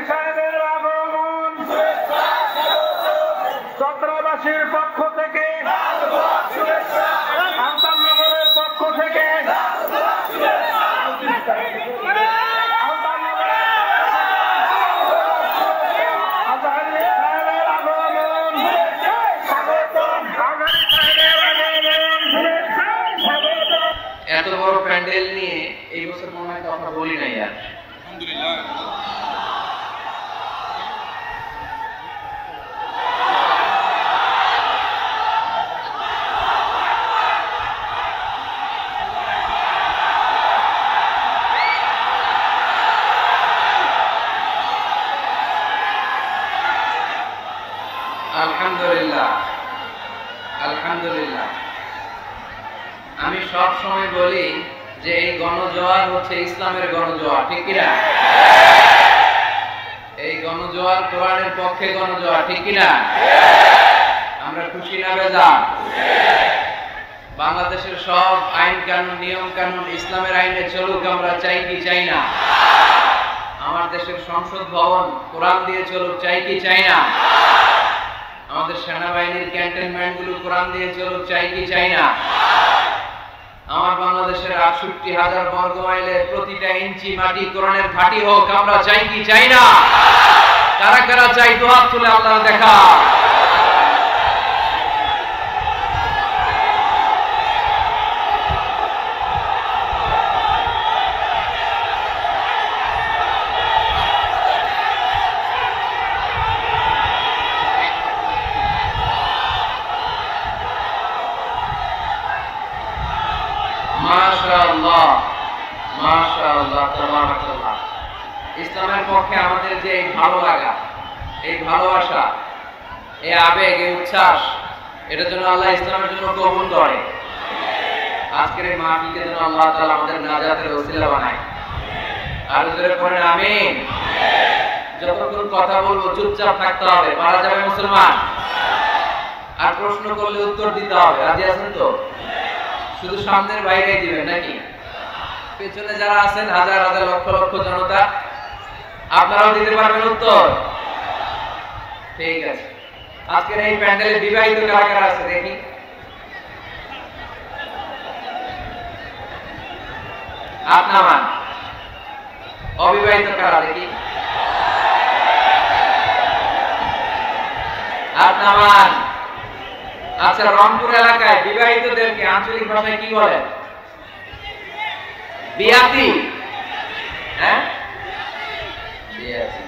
সাহেবের আগমন চট্টগ্রামবাসীর পক্ষ থেকে, আহসাননগরের পক্ষ থেকে এত বড় প্যান্ডেল নিয়ে এই বছর মনে হয় কথা বলি নাই আর। আলহামদুলিল্লাহ আলহামদুলিল্লাহ। আমি সব সময় বলি যে এই গণজোয়ার হচ্ছে ইসলামের গণজোয়ার, ঠিক কিনা? এই গণজোয়ার কোরআনের পক্ষে গণজোয়ার, ঠিক কিনা? আমরা খুশি না বেজার? বাংলাদেশের সব আইন কানুন নিয়ম কানুন ইসলামের আইনে চলুক, আমরা চাই কি চাই না? আমার দেশের সংসদ ভবন কোরআন দিয়ে চলুক, চাই কি চাই না? আমাদের সেনাবাহিনীর ক্যান্টনমেন্ট গুলো কোরআন দিয়ে চলুক, চাই কি চাই না? আমার বাংলাদেশের ৬৮,০০০ বর্গ মাইলের প্রতিটা ইঞ্চি মাটি কোরআনের ঘাঁটি হোক, আমরা চাই কি চাই না? কারা কারা চাই দুহাত তুলে আল্লাহ দেখা। মাশাআল্লাহ মাশাআল্লাহ তাবারাকাল্লাহ। ইসলামের পক্ষে আমাদের যে এই ভালো লাগা, এই ভালোবাসা, এই আবেগ, এই উচ্ছ্বাস, এটা যেন আল্লাহ ইসলামের জন্য কবুল করে। আজকের এই মাহফিলকে যেন আল্লাহ তাআলা আমাদের নাজাতের ওসিলা বানায়। আর জোরে পড়েন আমিন। যতক্ষণ কথা বলবো চুপচাপ থাকতে হবে, পারা যাবে মুসলমান? আর প্রশ্ন করলে উত্তর দিতে হবে, রাজি আছেন তো? শুধু সামনের বাইরে দিবেন নাকি? পেছনে যারা আছেন হাজার হাজার লক্ষ লক্ষ জনতা, আপনারাও দিতে পারবেন উত্তর? ঠিক আছে। আজকের এই প্যান্ডেলে বিবাহিত কারা কারা আছে দেখি? আপনার মান। অবিবাহিত কারা দেখি? আপনার মান। আচ্ছা, রংপুর এলাকায় বিবাহিতদেরকে আঞ্চলিক ভাষায় কি বলে? বিয়াতি। হ্যাঁ, বিয়াতি।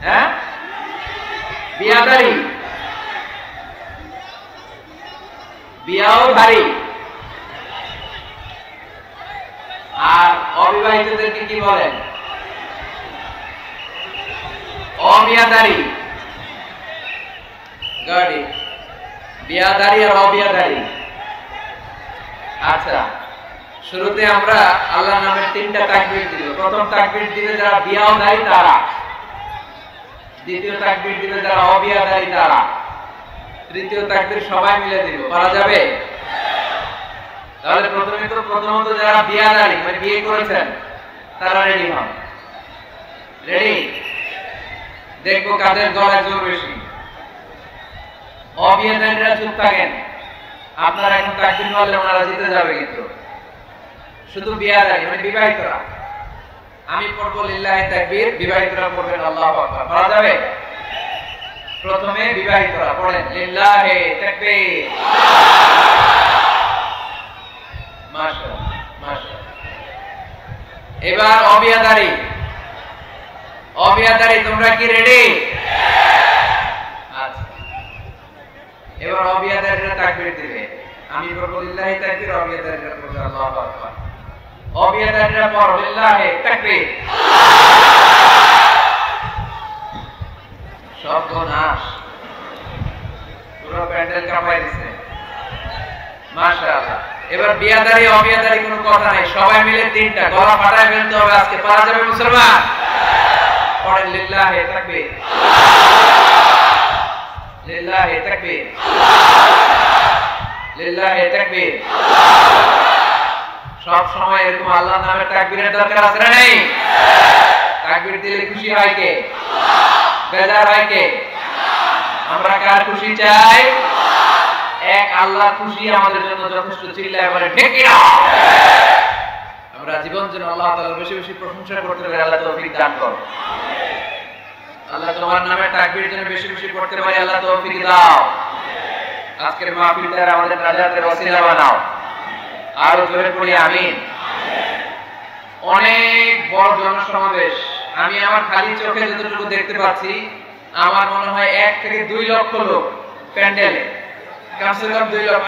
হ্যাঁ, বিয়াদারি। বিয়াও ধারী। আর অবিবাহিতদেরকে কি বলেন? অবিয়াদারি। গাড়ি বিয়াদারি আর অবিয়াদারি। আচ্ছা, শুরুতে আমরা আল্লাহর নামের ৩টা তাকবীর দিব। প্রথম তাকবীর দিবে যারা বিয়াদারি তারা, দ্বিতীয় তাকবীর দিবে যারা অবিয়াদারি তারা, তৃতীয় তাকবীর সবাই মিলে দিব। পারা যাবে? তাহলে প্রথমত যারা বিয়াদারি মানে বিয়ে করেছেন তারা রেডি হন। রেডি? দেখবো কাদের গলায় জোর বেশি। অবিয়াদারিরা চুপ থাকেন, আপনারা এখন তাকবীর বললে ওনারা জিতে যাবে। কিন্তু শুধু বিয়াদারি মানে বিবাহিতরা, আমি পড়বো লিল্লাহি তাকবীর, বিবাহিতরা পড়বেন আল্লাহু আকবার। পারা যাবে? প্রথমে বিবাহিতরা পড়েন লিল্লাহি তাকবীর। মাশাআল্লাহ মাশাআল্লাহ। এবার অবিয়াদারি। অবিয়াদারি তোমরা কি রেডি? আচ্ছা, এবার অবিয়াদারিরা তাকবীর দিবে। আমি পড়বো লিল্লাহি তাকবীর, অবিয়াদারিরা পড়বে আল্লাহু আকবার। অবিয়াদারিরা পড়ো লিল্লাহি তাকবীর। সর্বনাশ, পুরো প্যান্ডেল কাঁপাই দিছে। মাশাআল্লাহ। এবার বিয়াদারি অবিয়াদারি কোনো কথা নাই, সবাই মিলে ৩টা গলা ফাটায় ফেলতে হবে আজকে। পারা যাবে মুসলমান? পড়েন লিল্লাহি তাকবীর, লিল্লাহি তাকবীর, লিল্লাহি তাকবীর। সব সময় এরকম আল্লাহর নামের তাকবীরের দরকার আছে না নেই? তাকবীর দিলে খুশি হয় কে? বেজার হয় কে? আমরা কার খুশি চাই? এক আল্লাহ খুশি আমাদের জন্য যথেষ্ট। চিল্লায় বলে ঠিক কিনা? আমরা জীবন যেন আল্লাহ তাআলা বেশি বেশি প্রশংসা করতে পারি। আল্লাহ তৌফিক দান করো। আল্লাহ তোমার নামে তাকবীর যেন বেশি বেশি করতে পারি। আল্লাহ তৌফিক দাও। আজকের মাহফিলটা আমাদের নাজাতের ওসিলা বানাও। আর জোরে পড়ি আমিন। অনেক বড় জনসমাবেশ। আমি আমার খালি চোখে যতটুকু দেখতে পাচ্ছি, আমার মনে হয় 1 থেকে 2 লক্ষ লোক প্যান্ডেলে। কমসে কম 2 লক্ষ,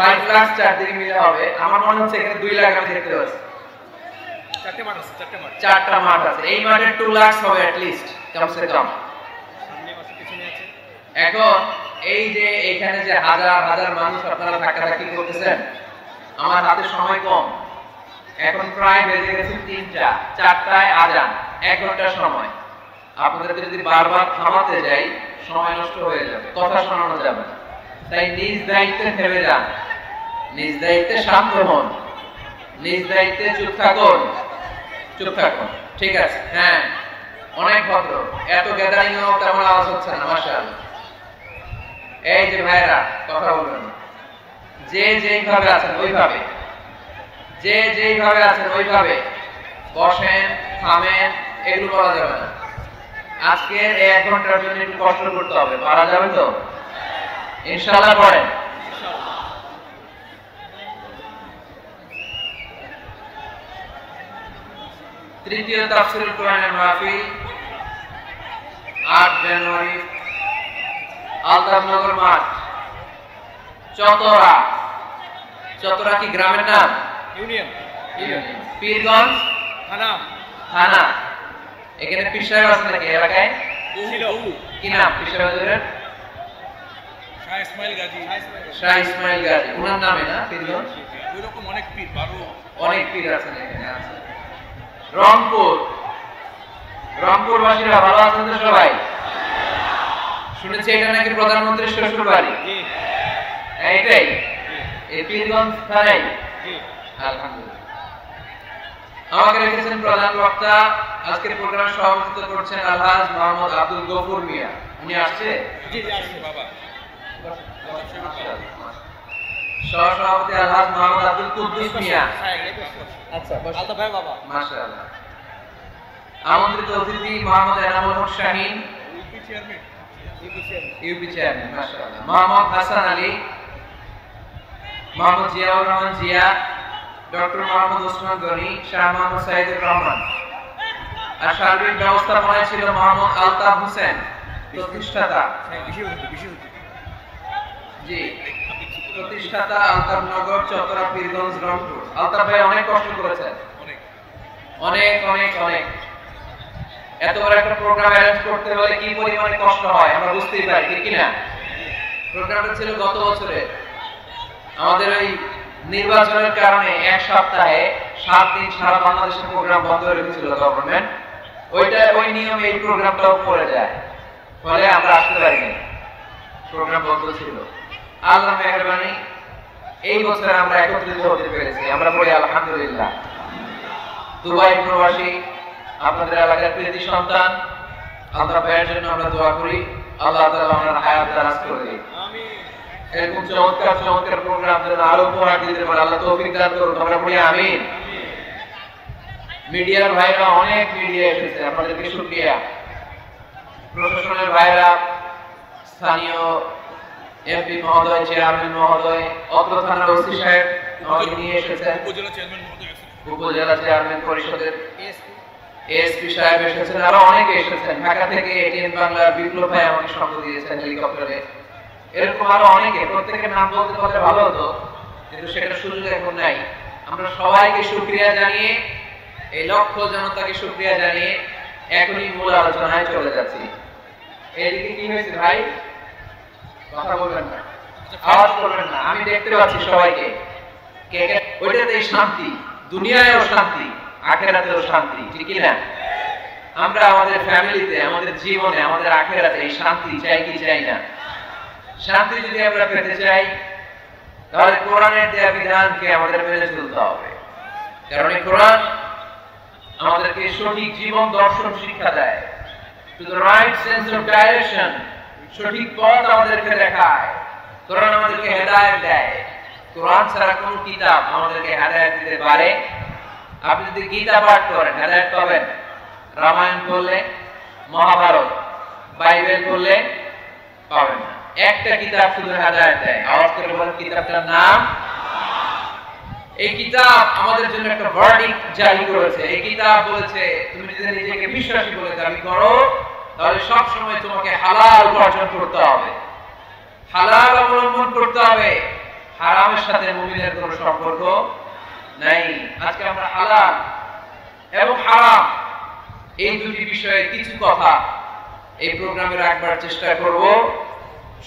5 লাখ চারদিকে মিলে হবে। আমার মনে হচ্ছে এখানে 2 লাখ আমি দেখতে পাচ্ছি। চারটা মাঠ আছে। এই মাঠে 2 লাখ হবে at least, কমসে কম। এখন এই যে এখানে যে হাজার হাজার মানুষ আপনারা ধাক্কাধাক্কি করতেছেন, আমার হাতে সময় কম। এখন প্রায় বেজে গেছে 3টা, 4টায় আজান, 1 ঘন্টার সময়। আপনাদেরকে যদি বারবার থামাতে যাই সময় নষ্ট হয়ে যাবে, কথা শোনানো যাবে না। তাই নিজ দায়িত্বে থেমে যান, নিজ দায়িত্বে শান্ত হন, নিজ দায়িত্বে চুপ থাকুন। চুপ থাকুন, ঠিক আছে? হ্যাঁ, অনেক ভদ্র। এত গ্যাদারিং এও তেমন আওয়াজ হচ্ছে না, মাশাআল্লাহ। এই যে ভাইরা কথা বলবেন, যে যেইভাবে আছেন ওইভাবে, যে যেইভাবে আছেন ওইভাবে বসেন, থামেন, এগুলো করা যাবে না। আজকের 1 ঘন্টার জন্য একটু কষ্ট করতে হবে। পারা যাবে তো? ইনশাআল্লাহ পড়েন। তৃতীয় তাফসীরুল কোরআনের মাহফিল 8 জানুয়ারি আলতাফনগর মাঠ, চতরা। চতরা কি গ্রামের নাম? ইউনিয়ন। পীরগঞ্জ থানা। এখানে পীর সাহেব আছে নাকি এলাকায়? কি নাম পীর সাহেবের? শাহ ইসমাইল গাজী। ওনার নামে না পীরগঞ্জ? ওইরকম অনেক পীর, অনেক পীর আছেন এখানে। আছে রংপুর। রংপুর বাসীরা ভালো আছেন তো সবাই? শুনেছি এটা নাকি প্রধানমন্ত্রীর শ্বশুর বাড়ি। এইটাই এই পীরগঞ্জ থানায়। আলহামদুলিল্লাহ। আমাকে রেখেছেন প্রধান বক্তা। আজকের প্রোগ্রামে সভাপতিত্ব করছেন আলহাজ মোহাম্মদ আব্দুল গফুর মিয়া। উনি আসছে? জি জি, আসছে বাবা। সহসভাপতি আলহাজ মোহাম্মদ আব্দুল কুদ্দুস মিয়া। আচ্ছা, আলতা ভাই বাবা। মাশাআল্লাহ। আমন্ত্রিত অতিথি মোহাম্মদ এনামুল হক শাহিন, ইউপি চেয়ারম্যান। মাশাআল্লাহ। মোহাম্মদ হাসান আলী, মোহাম্মদ জিয়াউর রহমান জিয়া, ডক্টর মোহাম্মদ ওসমান গনি, শাহ মোহাম্মদ সাইদুর রহমান। আর সার্বিক ব্যবস্থাপনায় ছিল মোহাম্মদ আলতাফ হোসেন, প্রতিষ্ঠাতা। জি, প্রতিষ্ঠাতা আলতাফনগর, চতরা, পীরগঞ্জ, রংপুর। আলতাফ ভাই অনেক কষ্ট করেছেন, অনেক অনেক অনেক। এত বড় একটা প্রোগ্রাম অ্যারেঞ্জ করতে হলে কি পরিমাণে কষ্ট হয় আমরা বুঝতেই পারি, ঠিক কি না? প্রোগ্রামটা ছিল গত বছরে। আমাদের ওই নির্বাচনের কারণে 1 সপ্তাহে 7 দিন সারা বাংলাদেশের প্রোগ্রাম বন্ধ রেখেছিল গভর্নমেন্ট। ওই নিয়মে এই প্রোগ্রামটাও পড়ে যায়, ফলে আমরা আসতে পারিনি, প্রোগ্রাম বন্ধ ছিল। আল্লাহ মেহেরবানি এই বছর আমরা একত্রিত হতে পেরেছি। আমরা বলি আলহামদুলিল্লাহ। দুবাই প্রবাসী আপনাদের এলাকার কৃতি সন্তান আল্লাহ ভাইয়ের জন্য আমরা দোয়া করি। আল্লাহ তাআলা ওনার হায়াত দারাজ করে দিন। আমিন। এরকম চমৎকার চমৎকার প্রোগ্রাম যেন আরো উপহার দিতে পারে আল্লাহ তৌফিক দান করুন। আমরা বলি আমিন। মিডিয়ার ভাইরা, অনেক মিডিয়া এসেছে, আপনাদেরকে শুকরিয়া। প্রশাসনের ভাইরা, স্থানীয় এমপি মহোদয়, চেয়ারম্যান মহোদয়, অত্র থানার ওসি সাহেব আমাকে নিয়ে এসেছেন, উপজেলা চেয়ারম্যান পরিষদের এসপি সাহেব এসেছেন, আরো অনেকে এসেছেন। ঢাকা থেকে এটিএন বাংলার বিপ্লব ভাই আমাকে সঙ্গ দিয়েছেন হেলিকপ্টারে। এরকম আরো অনেকে, প্রত্যেকের নাম বলতে পারলে ভালো হতো, কিন্তু সেটা সুযোগ এখন নাই। আমরা সবাইকে শুকরিয়া জানিয়ে, এই লক্ষ জনতাকে শুকরিয়া জানিয়ে এখনই মূল আলোচনায় চলে যাচ্ছি। এদিকে কি হয়েছে ভাই? কথা বলবেন না, আওয়াজ করবেন না। আমি দেখতে পাচ্ছি সবাইকে। ওইটাতেই শান্তি, দুনিয়ায়ও শান্তি, আখিরাতেও শান্তি, ঠিক না? আমরা আমাদের ফ্যামিলিতে, আমাদের জীবনে, আমাদের আখিরাতে এই শান্তি চাই কি চাই না? শান্তি যদি আমরা পেতে চাই তাহলে কোরআনের দেয়া বিধানকে আমাদের মেনে চলতে হবে। কারণ এই কোরআন আমাদেরকে সঠিক জীবন দর্শন শিক্ষা দেয়, to the right sense of direction, সঠিক পথ আমাদেরকে দেখায়। কোরআন আমাদেরকে হেদায়েত দেয়। কোরআন ছাড়া কোন কিতাব আমাদেরকে হেদায়েত দিতে পারে? আপনি যদি গীতা পাঠ করেন হেদায়েত পাবেন, রামায়ণ পড়লে, মহাভারত, বাইবেল পড়লে পাবেন না। একটা কিতাব শুধু হেদায়েত দেয়, আওয়াজ করে বলেন কিতাবটার নাম। এই কিতাব আমাদের জন্য একটা ভার্ডিক্ট জারি করেছে। এই কিতাব বলেছে তুমি যদি নিজেকে বিশ্বাসী বলে দাবি করো তাহলে সব সময় তোমাকে হালাল উপার্জন করতে হবে, হালাল অবলম্বন করতে হবে, হারামের সাথে মুমিনের কোনো সম্পর্ক নাই। আজকে আমরা হালাল এবং হারাম এই দুটি বিষয়ে কিছু কথা এই প্রোগ্রামে রাখবার চেষ্টা করব,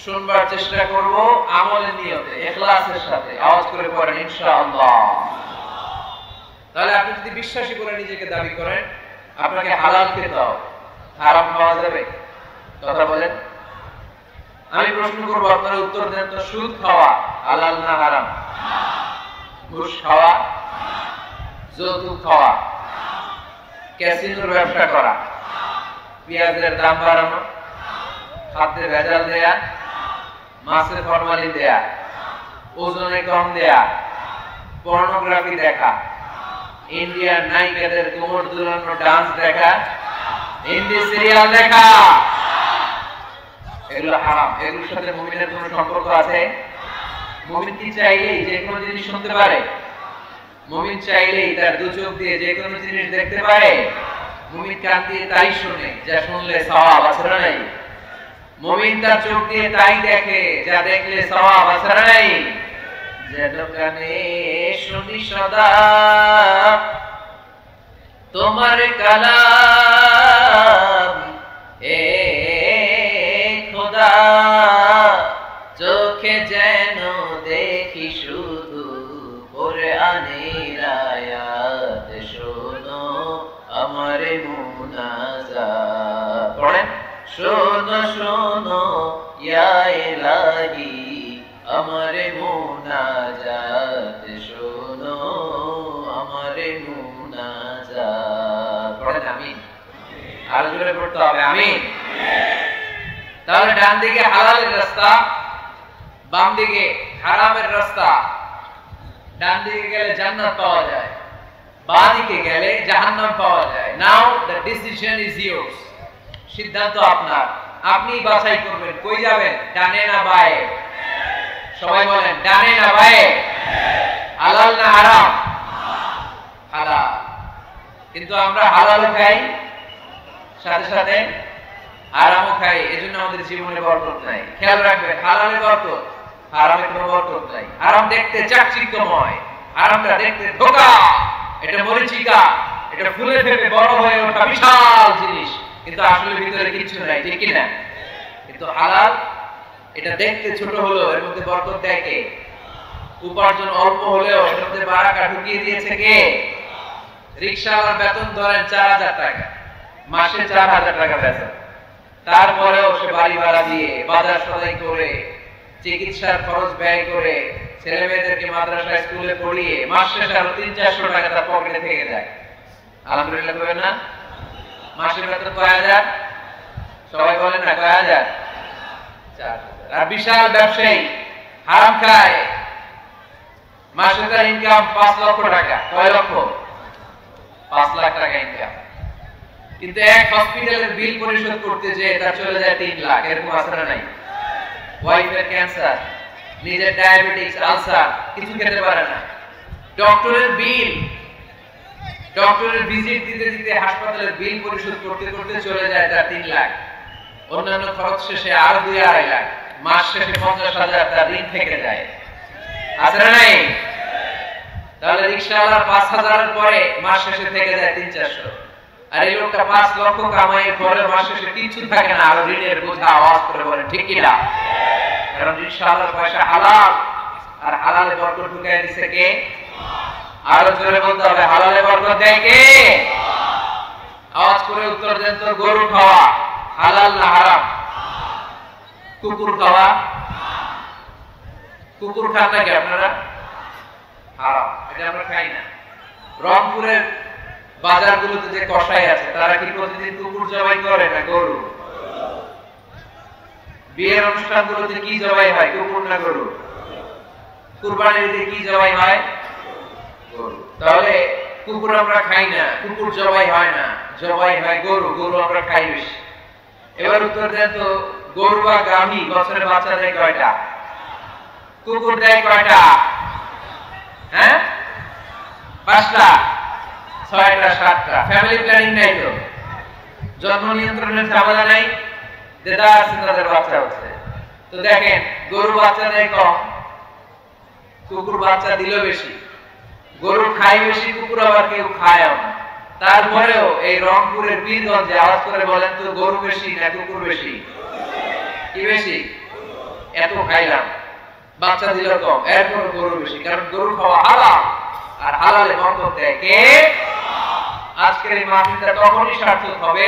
শুনবার চেষ্টা করব আমলের নিয়তে, ইখলাসের সাথে। আওয়াজ করে পড়েন ইনশাআল্লাহ। তাহলে আপনি যদি বিশ্বাসী বলে নিজেকে দাবি করেন, আপনাকে হালাল খেতে হবে, হারাম খাওয়া যাবে? কথা বলেন। আমি প্রশ্ন করব, আপনারা উত্তর দেন তো। সুদ খাওয়া হালাল না হারাম? ঘুষ খাওয়া, যৌতুক খাওয়া, ক্যাসিনোর ব্যবসা করা, পেঁয়াজের দাম বাড়ানো, খাদ্যে ভেজাল দেয়া, মাছে ফরমালিন দেয়া, ওজনে কম দেয়া, পর্নোগ্রাফি দেখা, ইন্ডিয়ান নায়িকাদের কোমর দুলানো ডান্স দেখা, হিন্দি সিরিয়াল দেখা, এগুলো হারাম। এগুলোর সাথে মুমিনের কোনো সম্পর্ক আছে? মুমিন কি চাইলেই যে কোনো জিনিস শুনতে পারে? মুমিন চাইলেই তার দু চোখ দিয়ে যে কোনো জিনিস দেখতে পারে? মুমিন কান দিয়ে তাই শুনে যা শুনলে সওয়াব আছে না নাই? মুমিন তার চোখ দিয়ে তাই দেখে যা দেখলে সওয়াব আছে না নাই? যেন কানে শুনি সদা তোমার কালাম, এ খোদা চোখে যেন দেখি শুধু কোরআনের আয়াত, শোনো আমার মুনাজাত। পড়েন, শোনো শোনো ইয়া ইলাহি আমার মুনাজাত, শোনো আমার মুনাজাত। পড়েন আমিন। আর জোরে পড়তে হবে আমিন। তাহলে ডান দিকে হালালের রাস্তা, বাম দিকে হারামের রাস্তা। ডান দিকে গেলে জান্নাত পাওয়া যায়, বাম দিকে গেলে জাহান্নাম পাওয়া যায়। নাও দ্য ডিসিশন ইজ ইয়োর্স। সিদ্ধান্ত আপনার, আপনি বাছাই করবেন কই যাবেন, ডানে না বায়ে। সবাই বলেন ডানে না বায়ে, হালাল না হারাম? হালাল। কিন্তু আমরা হালালও খাই, সাথে সাথে হারামও খাই, এজন্য আমাদের জীবনে বরকত নাই। খেয়াল রাখবেন, হালালে বরকত, হারামে কোনো বরকত নাই। হারাম দেখতে চাকচিক্যময়, হারামটা দেখতে ধোঁকা, এটা মরিচিকা, এটা ফুলে ফেপে বড় হয়ে ওঠা বিশাল জিনিস, কিন্তু আসলে ভিতরে কিছু নাই, ঠিক কি না? কিন্তু হালাল এটা দেখতে ছোট হলো, এর মধ্যে বরকত দেয় কে? উপার্জন অল্প হলেও এর মধ্যে বারাকা ঢুকিয়ে দিয়েছে কে? রিকশাওয়ালার বেতন ধরেন 4000 টাকা, মাসে 4000 টাকা বেতন, তারপরেও সে বাড়ি ভাড়া দিয়ে, বাজার সদাই করে, চিকিৎসার খরচ ব্যয় করে, ছেলে মেয়েদেরকে মাদ্রাসা স্কুলে পড়িয়ে মাস শেষে আরো 300-400 টাকা তার পকেটে থেকে যায়। আলহামদুলিল্লাহ বলেন না? মাসের বেতন কয় হাজার? সবাই বলেন না কয় হাজার? 4000। আর বিশাল ব্যবসায়ী হারাম খায়, মাসে তার ইনকাম 5 লক্ষ টাকা। কয় লক্ষ? 5 লাখ টাকা ইনকাম। কিন্তু এক হসপিটালের বিল পরিশোধ করতে যে তার চলে যায় 3 লাখ। এরকম আছে না নাই? ওয়াইফের ক্যান্সার, নিজের ডায়াবেটিস, আলসার, কিছু খেতে পারে না। ডক্টরের বিল, ডক্টরের ভিজিট দিতে দিতে হাসপাতালের বিল পরিশোধ করতে করতে চলে যায় তার 3 লাখ। অন্যান্য খরচ শেষে আরো 2-2.5 লাখ। মাস শেষে 50,000 তার ঋণ থেকে যায়। আছে না নাই? তাহলে রিকশাওয়ালার 5,000 এর পরে মাস শেষে থেকে যায় 300-400। আর এই লোকটা 5 লক্ষ কামাইয়ের পরে মাস শেষে কিছু থাকে না, আর ঋণের বোঝা। আওয়াজ করে বলেন ঠিক কি না? কারণ রিকশাওয়ালার পয়সা হালাল, আর হালালে বরকত ঢুকায় দিছে কে? আরো জোরে বলতে হবে, হালালে বরকত দেয় কে? আওয়াজ করে উত্তর দেন তো। গরু খাওয়া হালাল না হারাম? কুকুর খাওয়া? কুকুর খান নাকি আপনারা? হারাম, এটা আমরা খাই না। রংপুরের বাজারগুলোতে যে কসাই আছে তারা কি প্রতিদিন কুকুর জবাই করে না গরু? বিয়ের অনুষ্ঠানগুলোতে কি জবাই হয়, কুকুর না গরু? কুরবানির ঈদে কি জবাই হয়? গরু। তাহলে কুকুর আমরা খাই না, কুকুর জবাই হয় না, জবাই হয় গরু, গরু আমরা খাই বেশি। এবার উত্তর দেন তো, গরু বা গাভী বছরে বাচ্চা দেয় কয়টা? কুকুর দেয় কয়টা? হ্যাঁ, 5টা, 6টা, 7টা। ফ্যামিলি প্ল্যানিং নাই তো, জন্ম নিয়ন্ত্রণের ঝামেলা নাই, দেদা আছে তাদের বাচ্চা হচ্ছে। তো দেখেন, গরু বাচ্চা দেয় কম, কুকুর বাচ্চা দিল বেশি। গরু খায় বেশি, কুকুর আবার কেউ খায় না। তারপরেও এই রংপুরের বীরগঞ্জে আওয়াজ করে বলেন তো, গরু বেশি না কুকুর বেশি? কি বেশি? এত খাইলাম, বাচ্চা দিল কম, এরপর গরু বেশি, কারণ গরু খাওয়া হালাল, আর হালালে বরকত দেয় কে? আজকের এই মাহফিলটা তখনই সার্থক হবে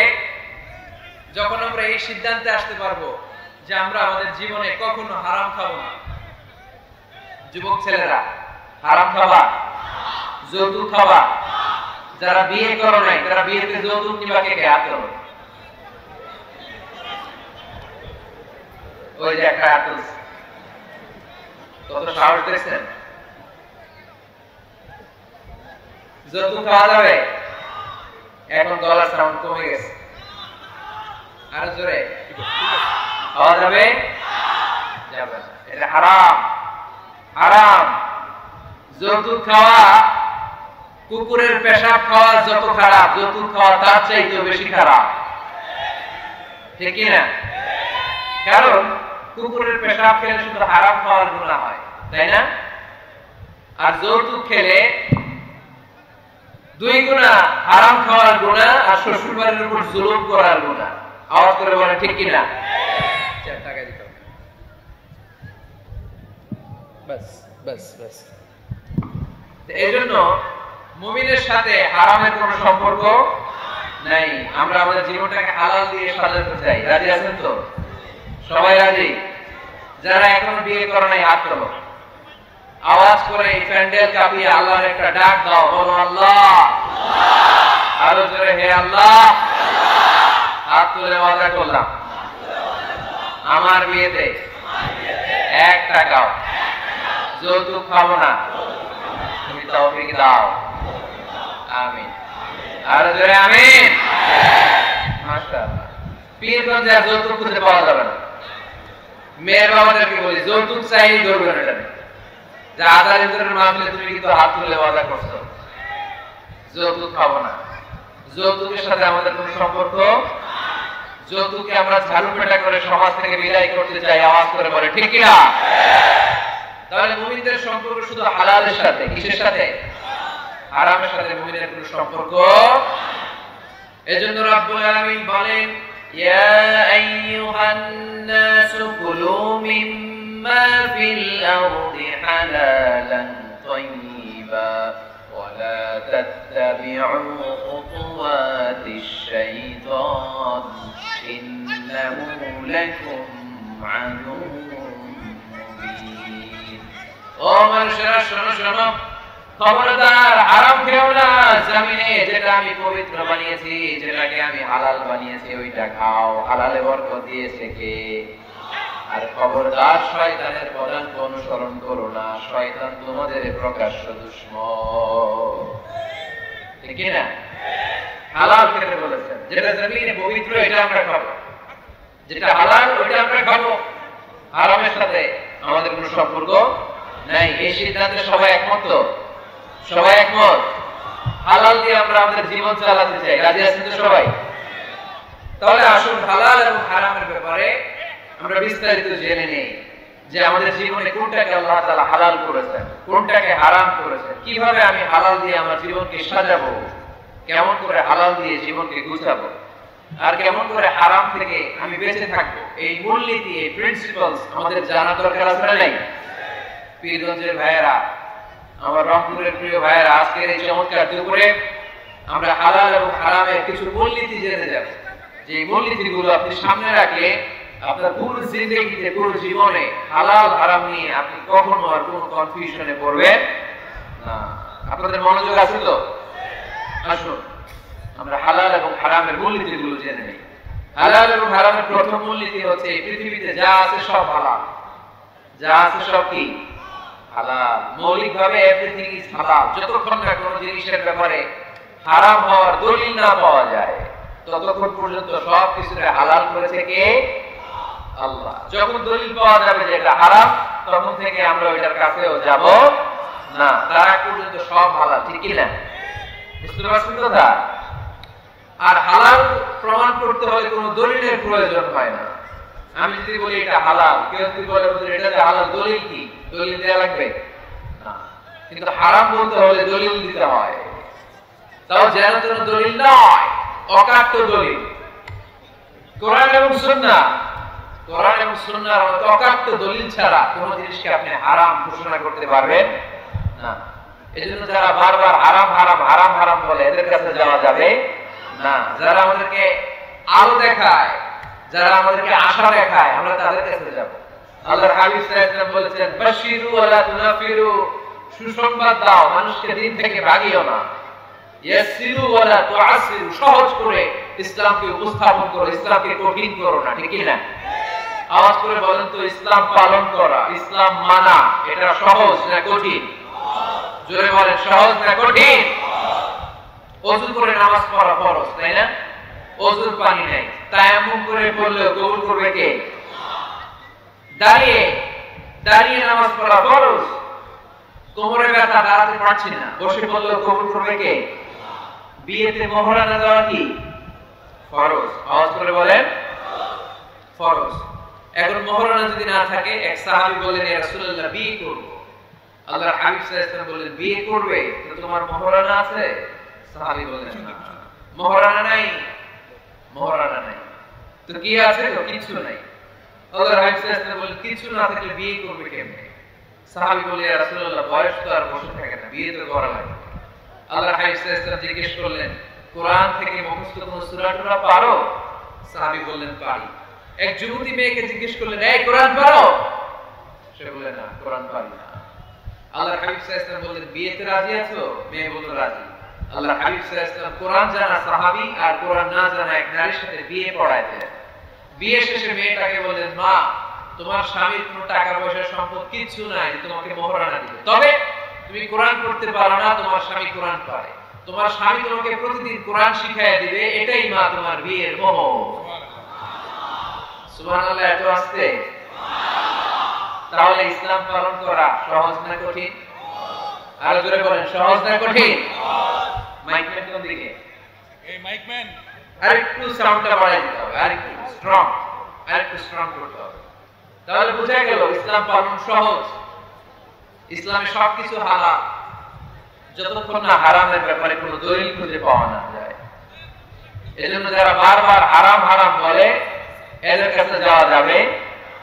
যখন আমরা এই সিদ্ধান্তে আসতে পারবো যে আমরা আমাদের জীবনে কখনো হারাম খাবো না। যুবক ছেলেরা, হারাম খাবা, যৌতুক খাবা। যারা বিয়ে করো নাই তারা বিয়েতে যৌতুক নিবা, কে কে? হাত তোলো। ওই যে একটা হাত তুলছে, কত সাহস দেখছেন? যৌতুক খাওয়া যাবে? এখন গলার সাউন্ড কমে গেছে, আরো জোরে খাওয়া যাবে? যাবে না, এটা হারাম, হারাম। যৌতুক খাওয়া, কুকুরের পেশাব খাওয়া যত খারাপ, যৌতুক খাওয়া তার চাইতেও বেশি খারাপ, ঠিক কি না? কারণ কুকুরের পেশাব খেলে শুধু হারাম খাওয়ার গুনাহ হয়, তাই না? আর যৌতুক খেলে 2 গুনাহ, হারাম খাওয়ার গুনাহ আর শ্বশুর বাড়ির উপর জুলুম করার গুনাহ। আওয়াজ করে বলেন ঠিক কি না? 4 টাকা দিতে হবে, বাস বাস বাস। এইজন্য মুমিনের সাথে হারামের কোনো সম্পর্ক নাই। আমরা আমাদের জীবনটাকে হালাল দিয়ে সাজাতে চাই। রাজি আছেন তো? সবাই রাজি? যারা এখনো বিয়ে করে নাই হাত তোলো, আওয়াজ করে এই প্যান্ডেল কাঁপিয়ে আল্লাহর একটা ডাক দাও, বলো আল্লাহ, আরো জোরে হে আল্লাহ। হাত তুলে ওয়াদা করলাম আমার বিয়েতে 1 টাকাও যৌতুক খাবো না, তুমি তৌফিক দাও, আমিন। আরো জোরে আমিন। মাশাআল্লাহ। পীরগঞ্জে আর যৌতুক খুঁজে পাওয়া যাবে না। মেয়ের বাবাদেরকে বলি, যৌতুক চাই ধরবেন এটা, যে আদার ইন্দ্রের মামলে তুমি কিন্তু হাত তুলে ওয়াদা করছো, যৌতুক খাবো না। যৌতুকের সাথে আমাদের কোনো সম্পর্ক, যৌতুককে আমরা ঝাড়ু পেটা করে সমাজ থেকে বিদায় করতে চাই। আওয়াজ করে বলে ঠিক কিনা? তাহলে মুমিনদের সম্পর্ক শুধু হালালের সাথে, কিসের সাথে? হারামের সাথে মুমিনের কোনো সম্পর্ক। এজন্য রব্বুল আলামিন বলেন, ইয়া আইয়ুহান নাসু কুলু মিম্মা ফিল আরদি হালালান তাইয়্যিবা ওয়া লা তাত্তাবিউ খুতুওয়াতিশ শাইতান ইন্নাহু লাকুম আদুউম মুবিন। ও মানুষেরা শোনো শোনো, খবরদার হারাম খেও না। জমিনে যেটা আমি পবিত্র বানিয়েছি, যেটাকে আমি হালাল বানিয়েছি, ওইটা খাও। হালালে বরকত দিয়েছে কে? আর খবরদার শয়তানের পদাঙ্ক অনুসরণ করো না, শয়তান তোমাদের প্রকাশ্য দুশমন, ঠিক কি না? হালাল খেতে বলেছেন, যেটা জমিনে পবিত্র এটা আমরা খাবো, যেটা হালাল ওইটা আমরা খাবো। হারামের সাথে আমাদের কোনো সম্পর্ক নাই। এই সিদ্ধান্তে সবাই একমত তো? সবাই একমত? হালাল দিয়ে আমরা আমাদের জীবন চালাতে চাই। রাজি আছেন তো সবাই? তাহলে আসুন হালাল এবং হারামের ব্যাপারে আমরা বিস্তারিত জেনে নেই, যে আমাদের জীবনে কোনটাকে আল্লাহ তাআলা হালাল করেছেন, কোনটাকে হারাম করেছেন, কিভাবে আমি হালাল দিয়ে আমার জীবনকে সাজাবো, কেমন করে হালাল দিয়ে জীবনকে গুছাবো, আর কেমন করে হারাম থেকে আমি বেঁচে থাকবো। এই মূলনীতি, এই প্রিন্সিপালস আমাদের জানা দরকার আছে না নাই? পীরগঞ্জের ভাইয়েরা, আমার রংপুরের প্রিয় ভাইয়েরা, আজকের এই চমৎকার দুপুরে আমরা হালাল এবং হারামের কিছু মূলনীতি জেনে যাব, যে মূলনীতিগুলো আপনি সামনে রাখলে আপনার পুরো জিন্দেগিতে, পুরো জীবনে হালাল হারাম নিয়ে আপনি কখনো আর কোনো কনফিউশনে পড়বেন না। আপনাদের মনোযোগ আছে তো? আসুন আমরা হালাল এবং হারামের মূলনীতিগুলো জেনে নিই। হালাল এবং হারামের প্রথম মূলনীতি হচ্ছে এই পৃথিবীতে যা আছে সব হালাল। যা আছে সব কি হালাল। মৌলিকভাবে এভরিথিং ইজ হালাল। যতক্ষণ না কোনো জিনিসের ব্যাপারে হারাম হওয়ার দলিল না পাওয়া যায় ততক্ষণ পর্যন্ত সব কিছুকে হালাল করেছে কে? আল্লাহ। যখন দলিল পাওয়া যাবে যে এটা হারাম তখন থেকে আমরা ওইটার কাছেও যাব না। তার আগ পর্যন্ত সব হালাল, ঠিক কি না? বুঝতে পারছেন কথা? আর হালাল প্রমাণ করতে হলে কোনো দলিলের প্রয়োজন হয় না। আমি যদি বলি এটা হালাল, কেউ যদি বলে এটা যে হালাল, দলিল কি? দলিল দেওয়া লাগবে না। কিন্তু হারাম বলতে হলে দলিল দিতে হয়, তাও যেন তেন দলিল নয়, অকাট্য দলিল। কোরআন এবং সুন্নাহ, কোরআন এবং সুন্নাহর মতো অকাট্য দলিল ছাড়া কোনো জিনিসকে আপনি হারাম ঘোষণা করতে পারবেন না। এজন্য যারা বারবার হারাম হারাম হারাম হারাম বলে এদের কাছে যাওয়া যাবে না। যারা আমাদেরকে আলো দেখায়, যারা আমাদেরকে আশা দেখায়, আমরা তাদের কাছে যাব। আল্লাহর হাবিব সাল্লাল্লাহু আলাইহি ওয়াসাল্লাম বলেছেন, বাশিরু ওয়ালা তুনাফিরু, সুসংবাদ দাও, মানুষকে দিন থেকে ভাগিও না। ইয়াসিরু ওয়ালা তুআসিরু, সহজ করে ইসলামকে উপস্থাপন করো, ইসলামকে কঠিন করো না, ঠিক কি না? আওয়াজ করে বলেন তো, ইসলাম পালন করা, ইসলাম মানা, এটা সহজ না কঠিন? জোরে বলেন, সহজ না কঠিন? ওযু করে নামাজ পড়া ফরজ, তাই না? ওযুর পানি নাই, তায়াম্মুম করে পড়লে কবুল করবে কে? দাঁড়িয়ে দাঁড়িয়ে নামাজ পড়া ফরজ। কোমরে ব্যথা, দাঁড়াতে পারছি না, বসে পড়লে কবুল করবে কে? বিয়েতে মহরানা দেওয়া কি ফরজ? আওয়াজ করে বলেন, ফরজ। এখন মহরানা যদি না থাকে, এক সাহাবী বললেন, ইয়া রাসূলুল্লাহ, বিয়ে করব। আল্লাহর হাবিব সাল্লাল্লাহু আলাইহি ওয়াসাল্লাম বললেন, বিয়ে করবে তো তোমার মহরানা আছে? সাহাবী বললেন, না, মহরানা নাই। মহরানা নাই তো কি আছে? তো কিছু নাই। আল্লাহর হাবিব সাল্লাল্লাহু আলাইহি ওয়াসাল্লাম বললেন, কিছু না থাকলে বিয়ে করবে কেমনে? সাহাবী বললেন, ইয়া রাসূলুল্লাহ, বয়স তো আর বসে থাকে না, বিয়ে তো করা লাগে। আল্লাহর হাবিব সাল্লাল্লাহু আলাইহি ওয়াসাল্লাম জিজ্ঞেস করলেন, কোরআন থেকে মুখস্থ কোন সূরা টুরা পারো? সাহাবী বললেন, পারি। এক যুবতী মেয়েকে জিজ্ঞেস করলেন, এই কোরআন পারো? সে বললেন, না, কোরআন পারি না। আল্লাহর হাবিব সাল্লাল্লাহু আলাইহি ওয়াসাল্লাম বললেন, বিয়েতে রাজি আছো? মেয়ে বলল, রাজি। আল্লাহর হাবিব সাল্লাল্লাহু আলাইহি ওয়াসাল্লাম কোরআন জানা সাহাবী আর কোরআন না জানা এক নারীর সাথে বিয়ে পড়াইতেন। বিয়ে শেষে মেয়েটাকে বললেন, মা, তোমার স্বামীর কোনো টাকা পয়সা সম্পদ কিছু নাই যে তোমাকে মহরানা দিবে, তবে তুমি কোরআন পড়তে পারো না, তোমার স্বামী কোরআন পারে, তোমার স্বামী তোমাকে প্রতিদিন কোরআন শিখাইয়া দিবে, এটাই মা তোমার বিয়ের মোহর। সুবহানাল্লাহ। এত আসতে? তাহলে ইসলাম পালন করা সহজ না কঠিন? আরো জোরে বলেন, সহজ না কঠিন? মাইকম্যান কোন দিকে? এই মাইকম্যান আরেকটু সাউন্ডটা বাড়াই দিতে হবে, আরেকটু স্ট্রং, আরেকটু স্ট্রং করতে হবে। তাহলে বোঝা গেল ইসলাম পালন সহজ। ইসলামে সবকিছু হালাল, যতক্ষণ না হারামের ব্যাপারে কোনো দলিল খুঁজে পাওয়া না যায়। এজন্য যারা বারবার হারাম হারাম বলে এদের কাছে যাওয়া যাবে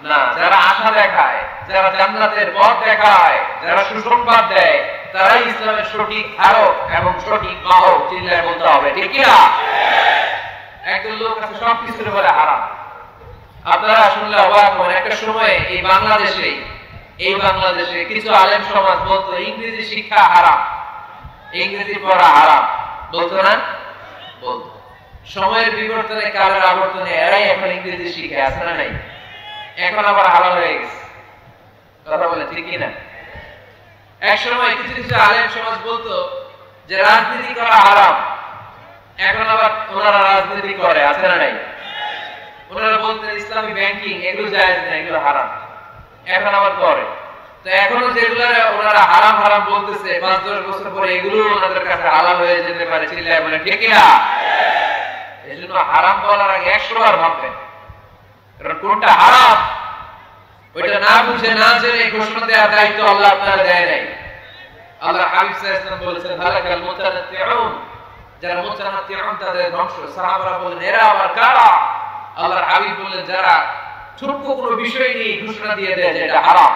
না। যারা আশা দেখায়, যারা জান্নাতের পথ দেখায়, যারা সুসংবাদ দেয়, তারাই ইসলামের সঠিক ধারক এবং সঠিক বাহক। চিল্লায় বলতে হবে, ঠিক কি না? একদল লোক আছে সবকিছুর বলে হারাম। আপনারা শুনলে অবাক হবেন, একটা সময় এই বাংলাদেশে কিছু আলেম সমাজ বলতো ইংরেজি শিক্ষা হারাম, ইংরেজি পড়া হারাম, বলতো না? বলতো। সময়ের বিবর্তনে, কালের আবর্তনে এরাই এখন ইংরেজি শিখে, আছে না নাই? এখন আবার হালাল হয়ে গেছে। কথা বলে, ঠিক কি না? এক সময় কিছু কিছু আলেম সমাজ বলতো যে রাজনীতি করা হারাম, এখন আবার ওনারা রাজনীতি করে, আছে না নাই? ওনারা বলতেন ইসলামী ব্যাংকিং এগুলো জায়েজ না, এগুলো হারাম, এখন আবার করে। তো এখনো যেগুলো ওনারা হারাম হারাম বলতেছে, 5-10 বছর পরে এগুলো ওনাদের কাছে হালাল হয়ে যেতে পারে। চিল্লায় বলে, ঠিক না? এজন্য হারাম বলার আগে 100 বার ভাববেন, কারণ কোনটা হারাম ওইটা না বুঝে না জেনে ঘোষণা দেওয়ার দায়িত্ব আল্লাহ আপনারা দেয় নাই। আল্লাহ হাবিব সাল্লাল্লাহু আলাইহি ওয়াসাল্লাম বলেছেন, হালাকাল মুতানাত্তিউন, যারা মুতানাত্তিউন তাদের ধ্বংস। সাহাবারা বললেন, এরা আবার কারা? আল্লাহর হাবিব বললেন, যারা ছোট্ট কোনো বিষয় নিয়ে ঘোষণা দিয়ে দেয় যে এটা হারাম,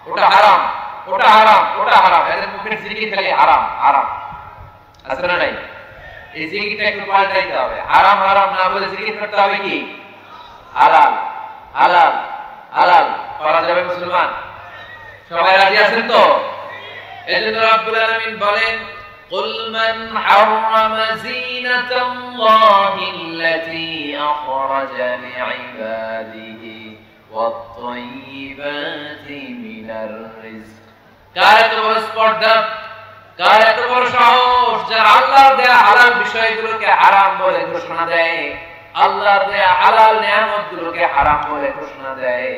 ওটা হারাম, ওটা হারাম, ওটা হারাম, এদের মুখের জিকির খালি হারাম হারাম, আছে না নাই? এই জিকিরটা একটু পাল্টাইতে হবে। হারাম হারাম না বলে জিকির করতে হবে কি? হালাল হালাল হালাল। করা যাবে মুসলমান? সবাই রাজি আছেন তো? এজন্য রব্বুল আলামিন বলেন, قل من حرم زينة الله التي أخرج لعباده والطيبات من الرزق কার এত বড় স্পর্ধা, কার এত বড় সাহস যারা আল্লাহর দেয়া হালাল বিষয়গুলোকে হারাম বলে ঘোষণা দেয়, আল্লাহর দেয়া হালাল নিয়ামতগুলোকে হারাম বলে ঘোষণা দেয়,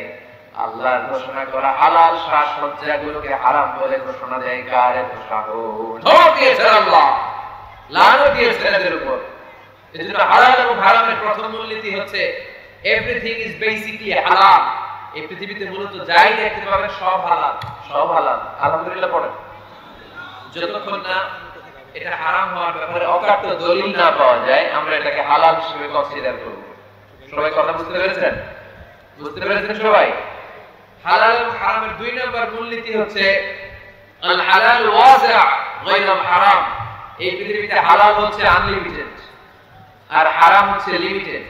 আল্লাহর ঘোষণা করা হালাল সাজসজ্জাগুলোকে হারাম বলে ঘোষণা দেয়। কার এত সাহস? ধমক দিয়েছেন আল্লাহ, লানত দিয়েছেন এদের উপর। এজন্য হালাল এবং হারামের প্রথম মূলনীতি হচ্ছে এভরিথিং ইজ বেসিক্যালি হালাল। এই পৃথিবীতে মূলত যাই দেখতে পাবেন সব হালাল, সব হালাল। আলহামদুলিল্লাহ পড়েন। যতক্ষণ না এটা হারাম হওয়ার ব্যাপারে অকাট্য দলিল না পাওয়া যায়, আমরা এটাকে হালাল হিসেবে কনসিডার করব। সবাই কথা বুঝতে পেরেছেন? বুঝতে পেরেছেন সবাই? হালাল এবং হারামের দুই নম্বর মূলনীতি হচ্ছে আল হালাল ওয়াসিআ গায়রুল হারাম। এই পৃথিবীতে হালাল হচ্ছে আনলিমিটেড আর হারাম হচ্ছে লিমিটেড।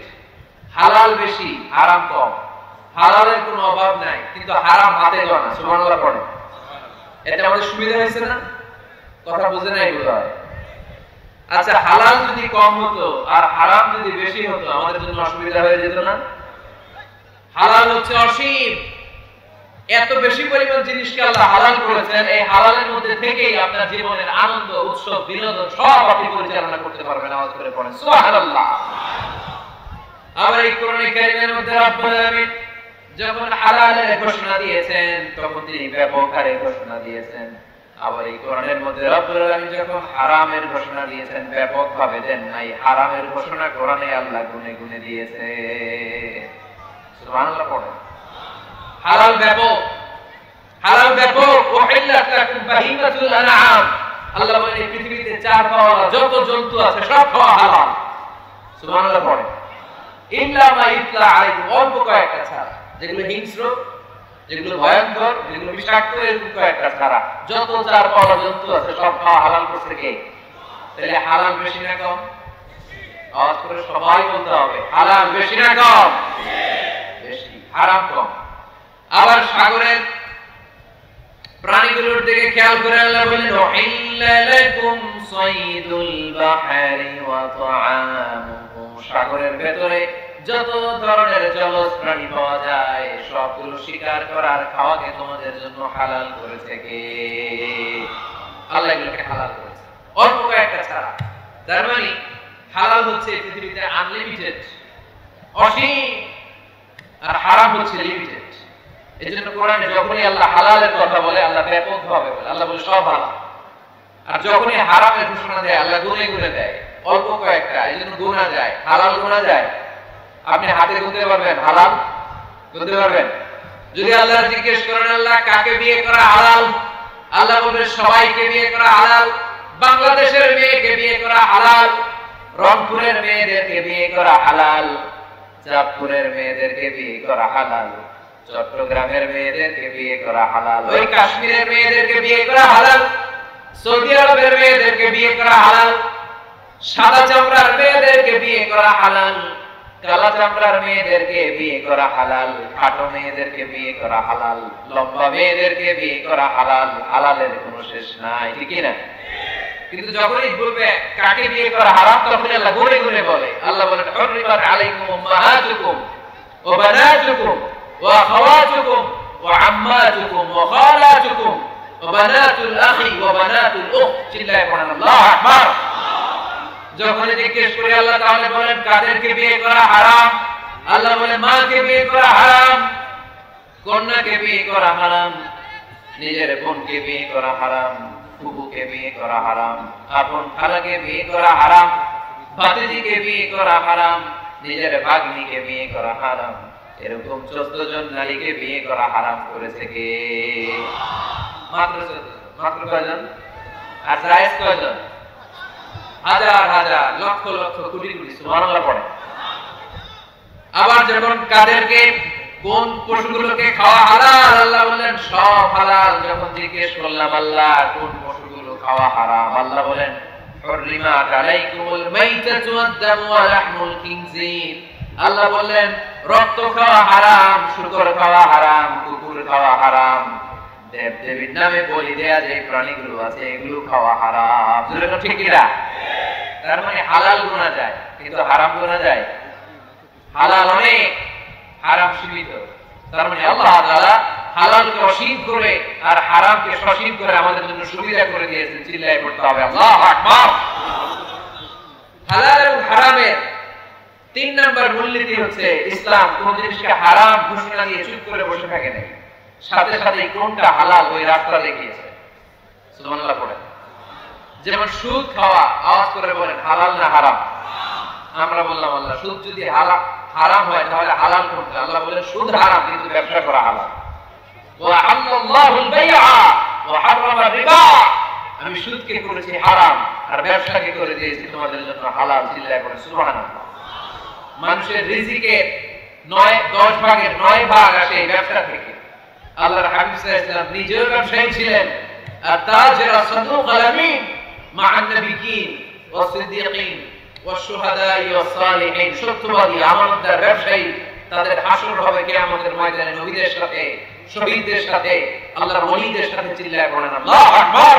হালাল বেশি, হারাম কম। হালালের কোনো অভাব নাই, কিন্তু হারাম হাতে গোনা। সুবহানাল্লাহ পড়ে। এটা আমাদের সুবিধা হয়েছে না? কথা বুঝে নাই বোধহয়। আচ্ছা, হালাল যদি কম হতো আর হারাম যদি বেশি হতো আমাদের জন্য অসুবিধা হয়ে যেত না? হালাল হচ্ছে অসীম, এত বেশি পরিমাণ জিনিসকে আল্লাহ হালাল করেছেন, এই হালালের মধ্যে থেকেই আপনার জীবনের আনন্দ, উৎসব, বিনোদন সব আপনি পরিচালনা করতে পারবেন। আওয়াজ করে পড়েন সুবহানাল্লাহ। আবার এই কোরআনে কারীমের মধ্যে রব্বুল আলামিন যখন হালালের ঘোষণা দিয়েছেন তখন তিনি ব্যাপক হারে ঘোষণা দিয়েছেন। আবার এই কোরআনের মধ্যে রব্বুল আলামিন যখন হারামের ঘোষণা দিয়েছেন ব্যাপকভাবে দেন নাই, হারামের ঘোষণা কোরআনে আল্লাহ গুনে গুনে দিয়েছে। সুবহানাল্লাহ পড়েন। হালাল ব্যাপক, হালাল ব্যাপক। উহিল্লাত লাকুম বাহিমাতুল আনআম। আল্লাহ বলেন এই পৃথিবীতে চার পাওয়া যত জন্তু আছে সব খাওয়া হালাল। সুবহানাল্লাহ পড়েন। ইল্লা মা ইতলা আলাইকুম, অল্প কয়েকটা ছাড়া, যেগুলো হিংস্র, যেগুলো ভয়ঙ্কর, যেগুলো বিষাক্ত, এরকম কয়েকটা ছাড়া যত চার পাওয়া জন্তু আছে সব খাওয়া হালাল করছে কে? তাহলে হালাল বেশি না কম? আওয়াজ করে সবাই বলতে হবে, হালাল বেশি না কম? বেশি। হারাম কম। আবার সাগরের প্রাণীগুলোর দিকে খেয়াল করে আল্লাহ বলেন উহিল্লা লাকুম সাইদুল বাহরি ওয়া তাআমুহু। সাগরের ভেতরে যত ধরনের জলজ প্রাণী পাওয়া যায় সবগুলো শিকার করার খাওয়াকে তোমাদের জন্য হালাল করেছে কে? আল্লাহ এগুলোকে হালাল করেছে, অল্প কয়েকটা ছাড়া। তার মানে হালাল হচ্ছে পৃথিবীতে আনলিমিটেড, অসীম, আর হারাম হচ্ছে লিমিটেড। এজন্য কোরআনে যখনই আল্লাহ হালালের কথা বলে আল্লাহ ব্যাপকভাবে বলে, আল্লাহ বলে সব হালাল। আর যখনই হারামের ঘোষণা দেয় আল্লাহ গুনে গুনে দেয়, অল্প কয়েকটা। এজন্য গুণা যায়, হালাল গুণা যায়। আপনি হাতে গুনতে পারবেন হালাল? গুনতে পারবেন? যদি আল্লাহ জিজ্ঞেস করেন আল্লাহ কাকে বিয়ে করা হালাল, আল্লাহ বলবে সবাইকে বিয়ে করা হালাল। বাংলাদেশের মেয়েকে বিয়ে করা হালাল, রংপুরের মেয়েদেরকে বিয়ে করা হালাল, চাঁদপুরের মেয়েদেরকে বিয়ে করা হালাল, চট্টগ্রামের মেয়েদেরকে বিয়ে করা হালাল, ওই কাশ্মীরের মেয়েদেরকে বিয়ে করা হালাল, সৌদি আরবের মেয়েদেরকে বিয়ে করা হালাল, সাদা চামড়ার মেয়েদেরকে বিয়ে করা হালাল, কালা চামড়ার মেয়েদেরকে বিয়ে করা হালাল, খাটো মেয়েদেরকে বিয়ে করা হালাল, লম্বা মেয়েদেরকে বিয়ে করা হালাল। হালালের কোনো শেষ নাই, ঠিক না? কিন্তু যখনই বলবে কাকে বিয়ে করা হারাম তখন আল্লাহ গুনে গুনে বলে। আল্লাহ বলেন হুররিমাত আলাইকুম উম্মাহাতুকুম ওয়া বানাতুকুম ওয়া আখাওয়াতুকুম ওয়া আম্মাতুকুম ওয়া খালাতুকুম ওয়া বানাতুল আখি ওয়া বানাতুল উখত। চিল্লায়ে পড়েন আল্লাহু আকবার। যখন জিজ্ঞেস করে আল্লাহ তাআলা বলেন কাদেরকে বিয়ে করা হারাম, আল্লাহ বলেন মাকে বিয়ে করা হারাম, কন্যাকে বিয়ে করা হারাম, নিজের বোনকে বিয়ে করা হারাম, ফুফুকে বিয়ে করা হারাম, আপন খালাকে বিয়ে করা হারাম, ভাতিজিকে বিয়ে করা হারাম, নিজের ভাগ্নিকে বিয়ে করা হারাম। এরকম 14 জন নারীকে বিয়ে করা হারাম করেছে কে? মাত্র 14 জন। মাত্র কয়জন? আর জায়েজ কয়জন? হাজার হাজার, লক্ষ লক্ষ, কোটি কোটি। সুবহানাল্লাহ পড়ে। আবার যখন কাদেরকে, কোন পশুগুলোকে খাওয়া হালাল, আল্লাহ বললেন সব হালাল। যখন জিজ্ঞেস করলাম আল্লাহ কোন পশুগুলো খাওয়া হারাম, আল্লাহ বলেন হুররিমাত আলাইকুমুল মাইতাতু ওয়াদ-দামু ওয়া লাহমুল খিনজির। আল্লাহ বললেন রক্ত খাওয়া হারাম, শূকর খাওয়া হারাম, কুকুর খাওয়া হারাম, দেব দেবীর নামে বলি দেয়া যে প্রাণীগুলো আছে এগুলো খাওয়া হারাম। ঠিক কিনা? তার মানে হালাল গোনা যায় কিন্তু হারাম গোনা যায়। হালাল অনেক, হারাম সীমিত। তার মানে আল্লাহ তাআলা হালালকে অসীম করে আর হারামকে সসীম করে আমাদের জন্য সুবিধা করে দিয়েছেন। চিল্লায়ে পড়তে হবে আল্লাহু আকবার। হালাল এবং হারামের 3 নাম্বার মূলনীতি হচ্ছে ইসলাম কোন জিনিসকে হারাম ঘোষণা দিয়ে চুপ করে বসে থাকে না, সাথে সাথে কোনটা হালাল ওই রাস্তা দেখিয়েছে। সুবহানাল্লাহ পড়েন। যেমন সুদ খাওয়া, আওয়াজ করে বলেন হালাল না হারাম? আমরা বললাম আল্লাহ সুদ যদি হারাম হয় তাহলে হালাল কোনটা? আল্লাহ বলেন সুদ হারাম কিন্তু ব্যবসা করা হালাল। ওয়া আল্লাহুল বাইআ ওয়া হারামা রিবা, আমি সুদকে করেছি হারাম আর ব্যবসাকে করে দিয়েছি তোমাদের জন্য হালাল। চিল্লায়ে পড়েন সুবহানাল্লাহ। মানুষের রিজিকের 10 ভাগের 9 ভাগ আসে এই ব্যবসা থেকে। আল্লাহর হাবিব সাল্লাল্লাহু আলাইহি ওয়াসাল্লাম নিজেও ব্যবসায়ী ছিলেন। আত-তাজির আস-সাদুক আল-আমিন মা'আন নাবিয়্যিন ওয়াস সিদ্দীকিন ওয়াস শুহাদা'i ওয়াস সালিহিন, সত্যবাদী আমানতদার ব্যবসায়ী। তাদের হাসর হবে কিয়ামতের ময়দানে নবীদের সাথে, শহীদদের সাথে, আল্লাহর ওলিদের সাথে। চিল্লায়ে পড়েন আল্লাহু আকবার।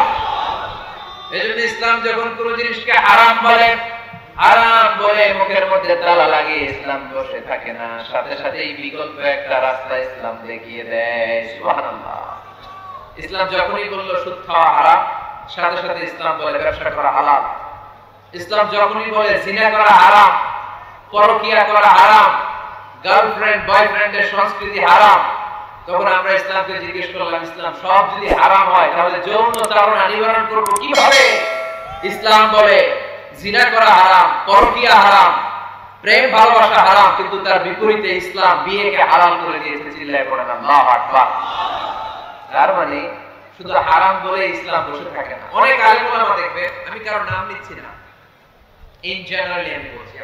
এজন্য ইসলাম যখন কোন জিনিসকে হারাম বলে, হারাম বলে মুখের মধ্যে তালা লাগিয়ে ইসলাম বসে থাকে না, সাথে সাথে এই বিকল্প একটা রাস্তা ইসলাম দেখিয়ে দেয়। সুবহানাল্লাহ। ইসলাম যখনই বলল সুদ খাওয়া হারাম, সাথে সাথে ইসলাম বলে ব্যবসা করা হালাল। ইসলাম যখনই বলে জিনা করা হারাম, পরকিয়া করা হারাম, গার্লফ্রেন্ড বয়ফ্রেন্ডের সংস্কৃতি হারাম, তখন আমরা ইসলামকে জিজ্ঞেস করলাম ইসলাম সব যদি হারাম হয় তাহলে যৌন চারণা নিবারণ করব কিভাবে? ইসলাম বলে জিনা করা হারাম, পরকিয়া হারাম, প্রেম ভালোবাসা হারাম, কিন্তু তার বিপরীতে ইসলাম বিয়েকে হালাল করে দিয়েছে। চিল্লায়ে পড়েন আল্লাহু আকবার। তার মানে শুধু হারাম বলে ইসলাম বসে থাকে না। অনেক আলেম ওলামা দেখবে, আমি কারো নাম নিচ্ছি না, ইন জেনারেলি আমি বলছি,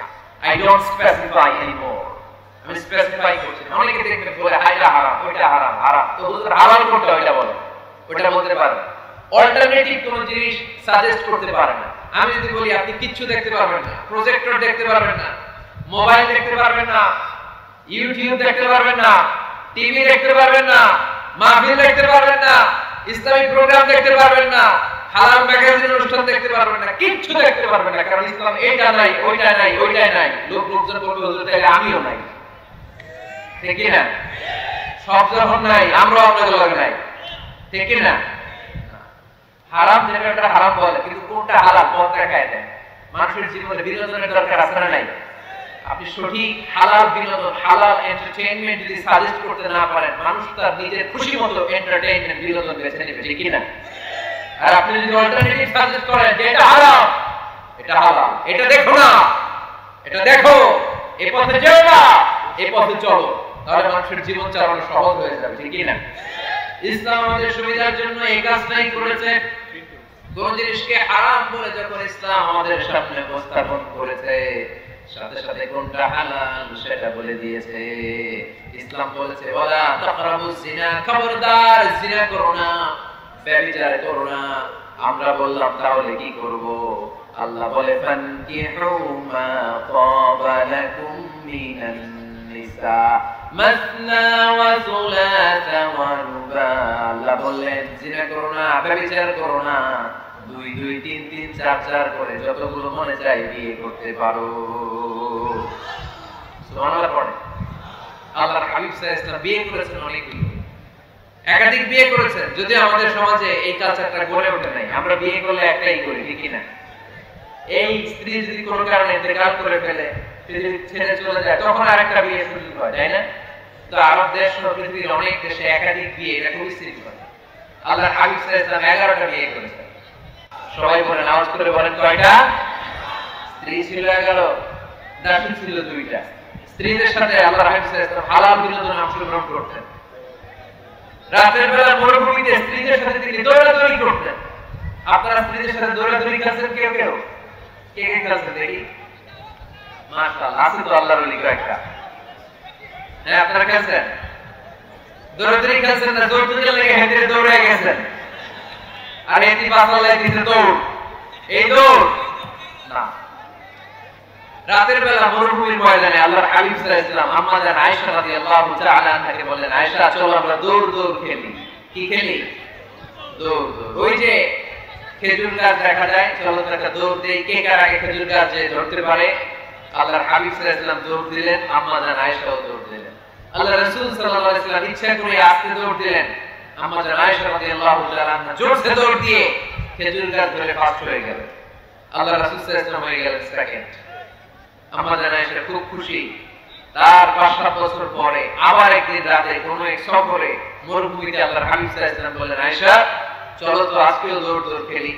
আই ডোন্ট স্পেসিফাই এনিমোর, আমি স্পেসিফাই করছি না। অনেকে দেখবে বলে এটা হারাম, ওইটা হারাম, হারাম তো হুজুর হালাল কোনটা ওইটা বলে, ওইটা বলতে পারে না। অল্টারনেটিভ কোন জিনিস সাজেস্ট করতে পারে না। আমি যদি বলি আপনি কিচ্ছু দেখতে পারবেন না, প্রজেক্টর দেখতে পারবেন না, মোবাইল দেখতে পারবেন না, ইউটিউব দেখতে পারবেন না, টিভি দেখতে পারবেন না, মাহফিল দেখতে পারবেন না, ইসলামিক প্রোগ্রাম দেখতে পারবেন না, হালাল ম্যাগাজিন অনুষ্ঠান দেখতে পারবেন না, কিচ্ছু দেখতে পারবেন না, কারণ ইসলাম এইটা নাই, ওইটা নাই, ওইটাই নাই। লোকজন বলবে হুজুর তাহলে আমিও নাই, ঠিক কি না? সব যখন নাই আমরাও আপনাদের লগে নাই, ঠিক কি না? হারাম যেটা হারাম বলে, কিন্তু কোনটা হালাল পথ দেখায় দেয়। মানুষের জীবনে বিনোদনের দরকার আছে না নাই? আপনি সঠিক হালাল বিনোদন, হালাল এন্টারটেইনমেন্ট যদি সাজেস্ট করতে না পারেন, মানুষ তার নিজের খুশি মতো এন্টারটেইনমেন্ট বিনোদন বেছে নেবে, ঠিক কি না? আর আপনি যদি অল্টারনেটিভ সাজেস্ট করেন যে এটা হারাম, এটা হালাল, এটা দেখো না, এটা দেখো, এই পথে যেও না, এই পথে চলো, তাহলে মানুষের জীবন চালানো সহজ হয়ে যাবে, ঠিক কি না? ইসলাম আমাদের সুবিধার জন্য এই কাজটাই করেছে। কোন জিনিসকে হারাম বলে যখন ইসলাম আমাদের সামনে উপস্থাপন করেছে, সাথে সাথে কোনটা হালাল সেটা বলে দিয়েছে। ইসলাম বলেছে ওয়ালা তাকরাবুজ জিনা, খবরদার জিনা করো না, ব্যভিচার করো না। আমরা বললাম তাহলে কি করব? আল্লাহ বলে ফানকিহু মা তাবা লাকুম মিনান নিসা মাসনা ওয়া সুলাসা ওয়া রুবা। আল্লাহ বললেন জিনা করো না, ব্যভিচার করো না, 2 2 3 3 4 4 করে যতগুলো মনে চায় বিয়ে করতে পারো। সুবহানাল্লাহ পড়ে। আল্লাহর হাবিব সাল্লাল্লাহু আলাইহি ওয়াসাল্লাম বিয়ে করেছেন অনেকগুলো, একাধিক বিয়ে করেছেন। যদি আমাদের সমাজে এই কালচারটা গড়ে ওঠে নাই, আমরা বিয়ে করলে একটাই করি, ঠিক কি না? এই স্ত্রী যদি কোনো কারণে ইন্তেকাল করে ফেলে, ছেড়ে চলে যায়, তখন আরেকটা বিয়ে সুযোগ হয়, তাই না? তো আরব দেশ ও পৃথিবীর অনেক দেশে একাধিক বিয়ে এটা খুবই স্ত্রী হয়। আল্লাহর হাবিব সাল্লাল্লাহু আলাইহি ওয়াসাল্লাম 11টা বিয়ে করেছেন। সবাই বলেন, আওয়াজ করে বলেন কয়টা? স্ত্রী ছিল 11, দাসী ছিল 2টা। স্ত্রীদের সাথে আল্লাহর হাবিব সাল্লাল্লাহু আলাইহি ওয়াসাল্লাম হালাল বিনোদনে অংশগ্রহণ করতেন। রাতের বেলা মরুভূমিতে স্ত্রীদের সাথে তিনি দৌড়াদৌড়ি করতেন। আপনারা স্ত্রীদের সাথে দৌড়াদৌড়ি করছেন কেউ কেউ? কে কে করছেন দেখি? মাশাআল্লাহ, আছে তো আল্লাহর ওলি কয়েকটা। হ্যাঁ, আপনারা করছেন? দৌড়াদৌড়ি করছেন না? দৌড় দিতে লেগে হেঁটে দৌড়ে গেছেন, আর এটি পাশালাই দিতে দৌড়, এই দৌড় না। রাতের বেলা মরুভূমির ময়দানে আল্লাহর হাবিব সাল্লাল্লাহু আলাইহি ওয়াসাল্লাম আম্মা জান আয়েশা রাদিয়াল্লাহু তাআলা আনহাকে বললেন, আয়েশা চলো আমরা দৌড় দৌড় খেলি। কি খেলি? দৌড় দৌড়। ওই যে খেজুর গাছ দেখা যায়, চলো তো একটা দৌড় দেই, কে কার আগে খেজুর গাছ যে ধরতে পারে। আল্লাহর হাবিব সাল্লাল্লাহু আলাইহি ওয়াসাল্লাম দৌড় দিলেন, আম্মা জান আয়েশাও দৌড় দিলেন। আল্লাহ রাসূল সাল্লাল্লাহু আলাইহি ওয়াসাল্লাম ইচ্ছা করে আস্তে দৌড় দিলেন, আম্মা জান আয়েশা রাদিয়াল্লাহু তাআলা আনহা জোরসে দৌড় দিয়ে খেজুর গাছ ধরে ফার্স্ট হয়ে গেল। আল্লাহ রাসূল সাল্লাল্লাহু আলাইহি ওয়াসাল্লাম হয়ে গেলেন সেকেন্ড। আম্মা জান আয়েশা খুব খুশি। তার 5-7 বছর পরে আবার একদিন রাতে কোন এক সফরে মরুভূমিতে আল্লাহর হাবিব সাল্লাল্লাহু আলাইহি ওয়াসাল্লাম বললেন, আয়েশা চলো তো আজকেও দৌড় দৌড় খেলি,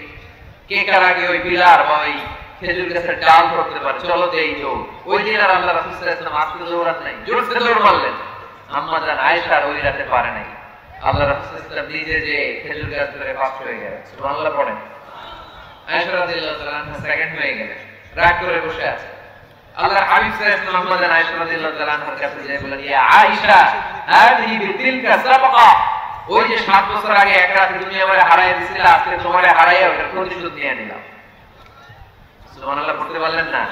কে কার আগে ওই পিলার বা ওই খেজুর গাছের ডাল ধরতে পারে, চলো দেই দৌড়। ওই দিন আর আল্লাহ রাসূল সাল্লাল্লাহু আলাইহি ওয়াসাল্লাম আজকে দৌড়ান নাই, জোরসে দৌড় মারলেন। আম্মা জান আয়েশা ওই রাতে পারে নাই, আল্লাহ রাসূল সাল্লাল্লাহু আলাইহি ওয়াসাল্লাম নিজে যে খেজুর গাছ ধরে ফার্স্ট হয়ে গেলেন। সুবহানাল্লাহ পড়েন। আয়েশা রাদিয়াল্লাহু তাআলা আনহা সেকেন্ড হয়ে গেলেন, রাগ করে বসে আছে। আল্লাহর হাবিব সাল্লাল্লাহু আলাইহি ওয়াসাল্লাম আম্মা জান আয়েশা রাদিয়াল্লাহু তাআলা আনহার কাছে যেয়ে বললেন, ইয়া আয়েশা হাদিহি বিতিলকা সাবকা, ওই যে 7 বছর আগে এক রাতে তুমি আমারে হারায় দিছিলে, আজকে তোমারে হারাইয়া ওটার প্রতিশোধ নিয়ে নিলাম। সুবহানাল্লাহ পড়তে পারলেন না?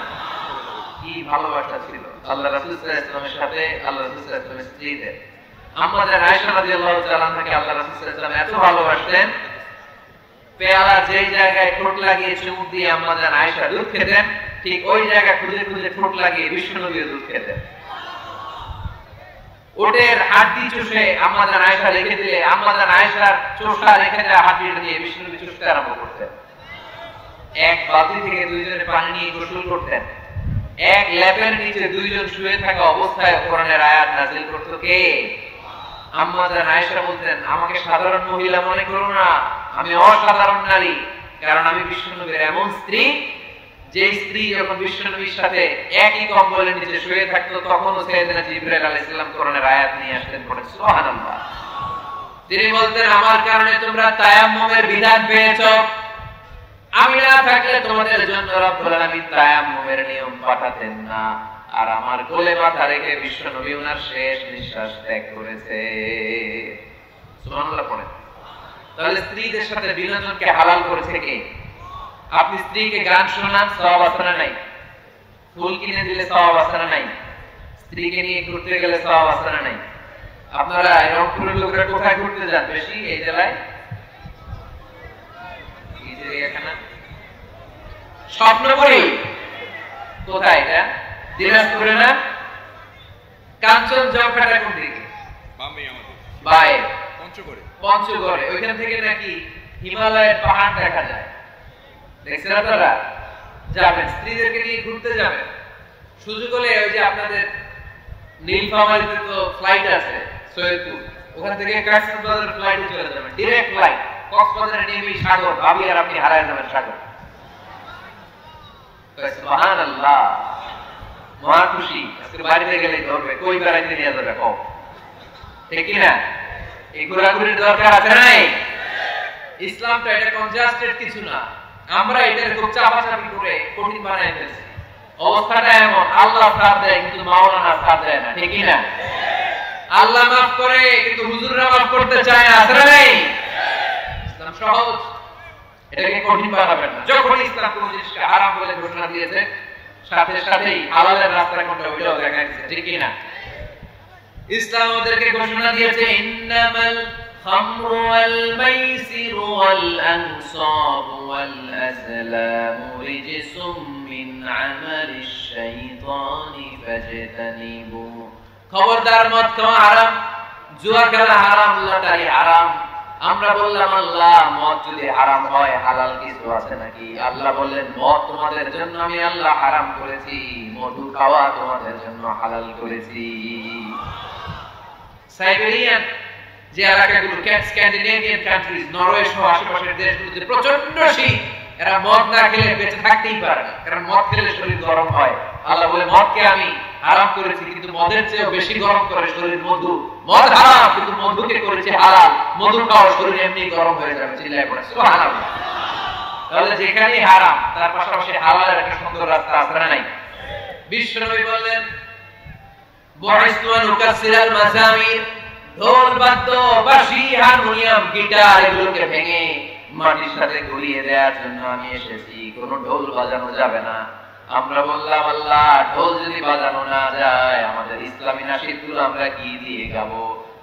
কি ভালোবাসা ছিল আল্লাহ রাসূল সাল্লাল্লাহু আলাইহি ওয়াসাল্লামের সাথে আল্লাহ রাসূল সাল্লাল্লাহু আলাইহি ওয়াসাল্লামের স্ত্রীদের। আম্মা জান আয়েশা রাদিয়াল্লাহু তাআলা আনহাকে আল্লাহ রাসূল সাল্লাল্লাহু আলাইহি ওয়াসাল্লাম এত ভালোবাসতেন, পেয়ালা যেই জায়গায় ঠোঁট লাগিয়ে চুমুক দিয়ে আম্মা জান আয়েশা দুধ খেতেন, ঠিক ওই জায়গা খুঁজে খুঁজে ঠোঁট লাগিয়ে বিশ্বনবী দুধ খেতেন। ওটের হাড্ডি চুষে আম্মা জান আয়েশা রেখে দিলে আম্মা জান আয়েশার চোষা রেখে দেওয়া হাড্ডিটা দিয়ে বিশ্বনবী চুষতে আরম্ভ করতেন। এক বালতি থেকে দুইজনে পানি নিয়ে গোসল করতেন। এক ল্যাপের নিচে দুইজন শুয়ে থাকা অবস্থায় কোরআনের আয়াত নাযিল করত কে? আম্মা জান আয়েশা বলতেন, আমাকে সাধারণ মহিলা মনে করো না, আমি অসাধারণ নারী, কারণ আমি বিশ্বনবীর এমন স্ত্রী যে স্ত্রী যখন বিশ্বনবীর সাথে একই কম্বলের নিচে শুয়ে থাকতো তখনও সাইয়েদনা জিবরাইল আলাইহিস সালাম কোরআনের আয়াত নিয়ে আসতেন। পড়ে সুবহানাল্লাহ। তিনি বলতেন, আমার কারণে তোমরা তায়াম্মুমের বিধান পেয়েছো, আমি না থাকলে তোমাদের জন্য রব্বুল আলামিন তায়াম্মুমের নিয়ম পাঠাতেন না। আর আমার কোলে মাথা রেখে বিশ্বনবী ওনার শেষ নিঃশ্বাস ত্যাগ করেছে। সুবহানাল্লাহ পড়ে। তাহলে স্ত্রীদের সাথে বিনোদনকে হালাল করেছে কে? আপনি স্ত্রীকে গান শোনান, সওয়াব আছে না নাই? ফুল কিনে দিলে সওয়াব আছে না নাই? স্ত্রীকে নিয়ে ঘুরতে গেলে সওয়াব আছে না নাই? আপনারা রংপুরের লোকেরা কোথায় ঘুরতে যান বেশি এই জেলায়? এই জায়গাখানা স্বপ্নপুরী। কোথায় এটা? দিনাজপুরে না? কাঞ্চনজঙ্ঘাটা কোন দিকে? বামে। পঞ্চগড়ে। ওইখান থেকে নাকি হিমালয়ের পাহাড় দেখা যায়। দেখছেন আপনারা? যাবেন, স্ত্রীদেরকে নিয়ে ঘুরতে যাবেন। সুযোগ হলে ওই যে আপনাদের নীলফামারীতে তো ফ্লাইট আছে সৈয়দপুর, ওখান থেকে কক্সবাজারের ফ্লাইটে চলে যাবেন, ডাইরেক্ট ফ্লাইট। কক্সবাজারে নেমেই সাগর, ভাবি আর আপনি হারায় যাবেন সাগর। সুবহানাল্লাহ, মহা খুশি। আজকে বাড়িতে গেলেই ধরবে, কই বেড়াইতে নিয়ে যাবে কম, ঠিক কি না? এই ঘোরাঘুরির দরকার আছে নাই? ইসলামটা এটা কনজাস্টেড কিছু না, আমরা এটা খুব চাপাচাপি করে কঠিন বানাই ফেলছি। অবস্থাটা এমন, আল্লাহ সাথ দেয় কিন্তু মাওলানা সাথ দেয় না, ঠিক কি না? আল্লাহ মাফ করে কিন্তু হুজুররা মাফ করতে চায় না, আছে নাই? ইসলাম সহজ, এটাকে কঠিন বানাবেন না। যখন ইসলাম কোন জিনিসকে হারাম বলে ঘোষণা দিয়েছে, সাথে সাথেই হালালের রাস্তা কোনটা ওইটাও দেখা গেছে, ঠিক কি না? ইসলাম ওদেরকে ঘোষণা দিয়েছে, ইন্নামাল খামরু ওয়াল মাইসিরু ওয়াল আনসাবু ওয়াল আজলামু রিজসুম মিন আমালিশ শাইতানি ফাজতানিবু। খবরদার, মদ খাওয়া হারাম, জুয়া খেলা হারাম, লটারি হারাম। আমরা বললাম, আল্লাহ মদ যদি হারাম হয় হালাল কিছু আছে নাকি? আল্লাহ বললেন, মদ তোমাদের জন্য আমি আল্লাহ হারাম করেছি, মধু খাওয়া তোমাদের জন্য হালাল করেছি। সাইবেরিয়ান যে এলাকাগুলো, স্ক্যান্ডিনেভিয়ান কান্ট্রিজ, নরওয়ে সহ আশেপাশের দেশগুলোতে প্রচন্ড শীত, এরা মদ না খেলে বেঁচে থাকতেই পারে না, কারণ মদ খেলে শরীর গরম হয়। আল্লাহ বলে, মদকে আমি হারাম করেছি, কিন্তু মদের চেয়েও বেশি গরম করে শরীর মধু। মদ হারাম কিন্তু মধুকে করেছে হালাল, মধু খাওয়া শরীর এমনি গরম হয়ে যাবে। চিল্লায় পড়ে সুবহানাল্লাহ। তাহলে যেখানেই হারাম তার পাশাপাশি হালালের একটা সুন্দর রাস্তা আছে না নাই? বিশ্বনবী বললেন, বুইসতু আন উকাসসিরাল মাযামির, ঢোল বাদ্য বাঁশি হারমোনিয়াম গিটার এগুলোকে ভেঙে মাটির সাথে গলিয়ে দেওয়ার জন্য আমি এসেছি, কোনো ঢোল বাজানো যাবে না। আমরা বললাম, আল্লাহ ঢোল যদি বাজানো না যায় আমাদের ইসলামী নাশিদগুলো আমরা কি দিয়ে গাবো?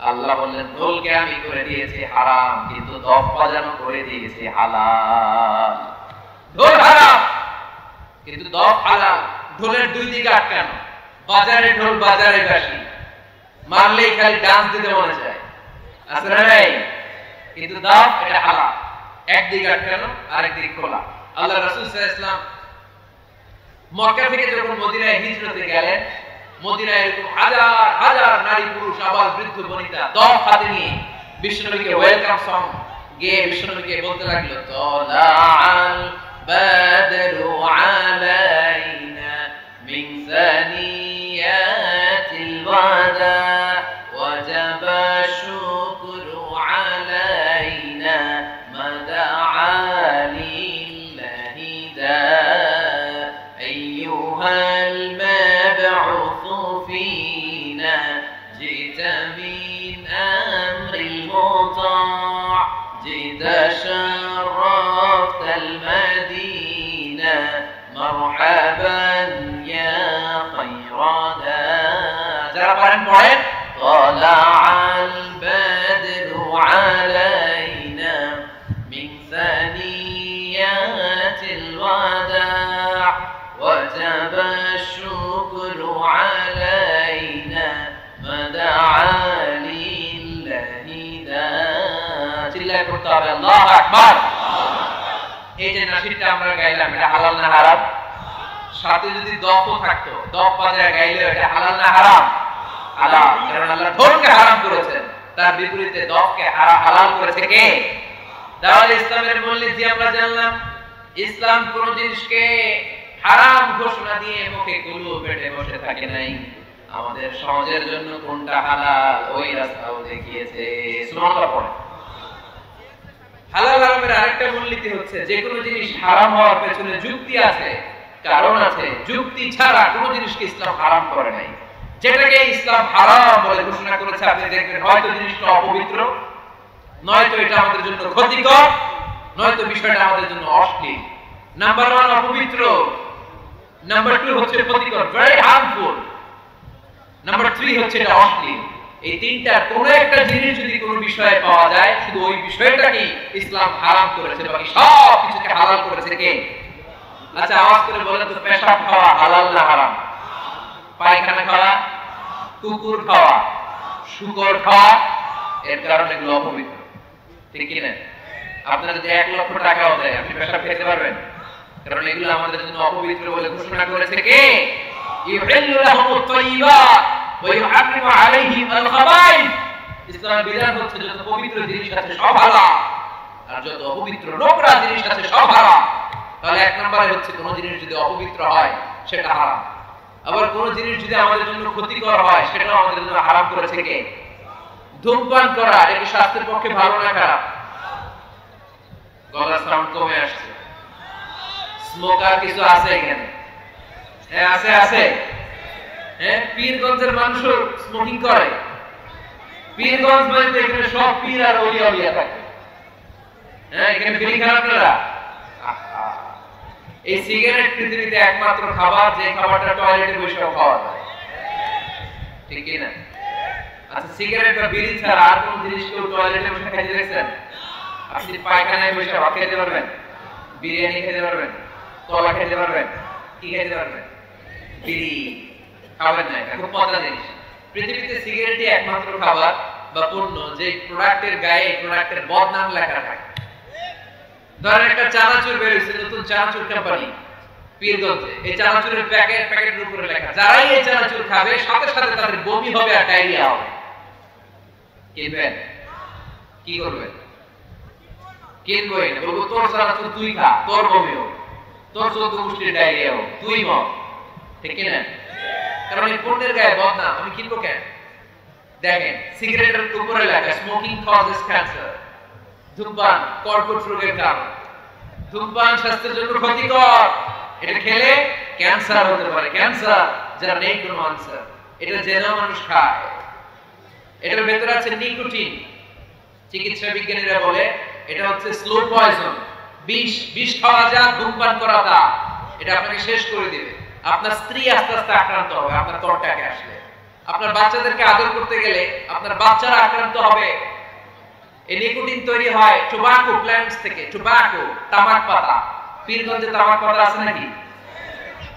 আল্লাহ বললেন ঢোলকে আমি করে দিয়েছি হারাম, কিন্তু দফ বাজানো করে দিয়েছি হালাল। ঢোল হারাম কিন্তু দফ হালাল। ঢোলের দুই দিকে আটকানো, বাজারে ঢোল বাজারে বাঁশি, মারলেই খালি ডান্স দিতে মনে চায়, আছে না নাই? কিন্তু দফ এটা হালাল, একদিকে আটকানো আরেক দিক খোলা। আল্লাহ রাসূল সাল্লাল্লাহু আলাইহি ওয়াসাল্লাম মক্কা থেকে যখন মদিনায় হিজরতে গেলেন, মদিনায় এরকম হাজার হাজার নারী পুরুষ আবাল বৃদ্ধ বনিতা দফ হাতে নিয়ে বিশ্বনবীকে ওয়েলকাম সং গেয়ে বিশ্বনবীকে বলতে লাগলো, তালাআল বাদরু আলাইনা মিন সানিয়াতিল ওয়াদা ওয়াজাবা শুকরু আলাইনা মাদাআ লিল্লাহি দা আইয়ুহাল মাবউস فينا جئت من أمر المطاع جئت شرفت المدينة مرحبا يا خير داع طلع البدر علينا من ثنيات الوداع وجب الشكر علينا مدعا لله داع চিল্লায় পড়তে হবে আল্লাহু আকবার। এই যে নাশিদটা আমরা গাইলাম, এটা হালাল না হারাম? সাথে যদি দফও থাকতো, দফ বাজায় গাইলে এটা হালাল না হারাম? হালাল। কারণ আল্লাহ ঢোলকে হারাম করেছেন, তার বিপরীতে দফকে হালাল করেছে কে? তাহলে ইসলামের মূলনীতি আমরা জানলাম। ইসলাম কোন জিনিসকে হারাম ঘোষণা দিয়ে মুখে কুলু পেটে বসে থাকে নাই। আমাদের সমাজের জন্য কোনটা হালাল ওই রাস্তাও দেখিয়েছে। সুবহানাল্লাহ পড়ে। হালাল হারামের আরেকটা মূলনীতি হচ্ছে, যে কোনো জিনিস হারাম হওয়ার পেছনে যুক্তি আছে, কারণ আছে। যুক্তি ছাড়া কোনো জিনিসকে ইসলাম হারাম করে নাই। যেটাকে ইসলাম হারাম বলে ঘোষণা করেছে, আপনি দেখবেন হয়তো জিনিসটা অপবিত্র, নয়তো এটা আমাদের জন্য ক্ষতিকর, নয়তো বিষয়টা আমাদের জন্য অশ্লীল। নাম্বার 1 অপবিত্র, নাম্বার 2 হচ্ছে ক্ষতিকর, very harmful, নাম্বার 3 হচ্ছে এটা অশ্লীল। এই তিনটা কোন একটা জিনিস যদি কোনো বিষয়ে পাওয়া যায়, শুধু ওই বিষয়টাকে ইসলাম হারাম করেছে, বাকি সব কিছুকে হালাল করেছে কে? আচ্ছা আওয়াজ করে বলেন তো, পেশাব খাওয়া হালাল না হারাম? পায়খানা খাওয়া, কুকুর খাওয়া, শুকর খাওয়া, এর কারণে এগুলো অপবিত্র, ঠিক কি না? আপনারা যদি 1 লক্ষ টাকাও দেয়, আপনি পেশাব খেতে পারবেন? কারণ এগুলো আমাদের জন্য অপবিত্র বলে ঘোষণা করেছে কে? ইউহিল্লু লাহুমুত তাইয়্যিবাত ওয়া ইউহাররিমু আলাইহিম আল খাবাইথ। ইসলামের বিধান হচ্ছে যত পবিত্র জিনিস আছে সব হালাল, আর যত অপবিত্র নোংরা জিনিস আছে সব হারাম। তাহলে 1 নম্বরে হচ্ছে কোন জিনিস যদি অপবিত্র হয় সেটা হারাম, আবার কোন জিনিস যদি আমাদের জন্য ক্ষতিকর হয় সেটাও আমাদের জন্য হারাম করেছে কে? ধূমপান করা এটা কি স্বাস্থ্যের পক্ষে ভালো না খারাপ? গলার সাউন্ড কমে আসছে। স্মোকার কিছু আছে এখানে? হ্যাঁ আছে আছে। হ্যাঁ, পীরগঞ্জের মানুষ স্মোকিং করে। পীরগঞ্জ মানে এখানে সব পীর আর ওলিয়া ওলিয়া থাকে। হ্যাঁ, এখানে বিড়ি খান আপনারা? এই সিগারেট পৃথিবীতে একমাত্র খাবার যে খাবারটা টয়লেটে বসে খাওয়া যায়, ঠিক কি না? আচ্ছা, সিগারেট বা বিড়ি ছাড়া আর কোন জিনিস কেউ টয়লেটে বসে খাইতে দেখছেন? আপনি পায়খানায় বসে ভাত খেতে পারবেন, বিরিয়ানি খেতে পারবেন, কলা খেতে পারবেন, কি খেতে পারবেন? বিড়ি খাবেন না, এটা খুব মজার জিনিস। পৃথিবীতে সিগারেটই একমাত্র খাবার বা পণ্য যে প্রোডাক্টের গায়ে প্রোডাক্টের বদনাম লেখা থাকে। ধরেন একটা চানাচুর বের হয়েছে, নতুন চানাচুর কোম্পানি পীরগঞ্জে, এই চানাচুরের প্যাকেটের উপরে লেখা, যারাই এই চানাচুর খাবে সাথে সাথে তাদের বমি হবে আর ডায়রিয়া হবে। কিনবেন? কি করবেন? কিনবই না, বলবো তোর চানাচুর তুই খা, তোর বমি হোক, তোর 14 গোষ্ঠীর ডায়রিয়া হোক, তুই মর, ঠিক কি না? কারণ এই পণ্যের গায়ে বদনাম, আমি কিনবো কেন? দেখেন সিগারেটের উপরে লেখা স্মোকিং কজেস ক্যান্সার, ধূমপান কর্কট রোগের কারণ, ধূমপান স্বাস্থ্যের জন্য ক্ষতিকর, এটা খেলে ক্যান্সার হতে পারে, ক্যান্সার যারা নেই কোনো আনসার, এটা জেনে মানুষ খায়। এটার ভেতরে আছে নিকোটিন, চিকিৎসা বিজ্ঞানীরা বলে এটা হচ্ছে স্লো পয়জন, বিষ খাওয়া যা, ধূমপান করা তা, এটা আপনাকে শেষ করে দিবে। আপনার স্ত্রী আস্তে আস্তে আক্রান্ত হবে আপনার ত্বকটাকে আসলে। আপনার বাচ্চাদেরকে আদর করতে গেলে আপনার বাচ্চারা আক্রান্ত হবে। এই নিকোটিন তৈরি হয় টোবাকো প্ল্যান্টস থেকে। টোবাকো, তামাক পাতা। পীরগঞ্জে তামাক পাতা আছে নাকি?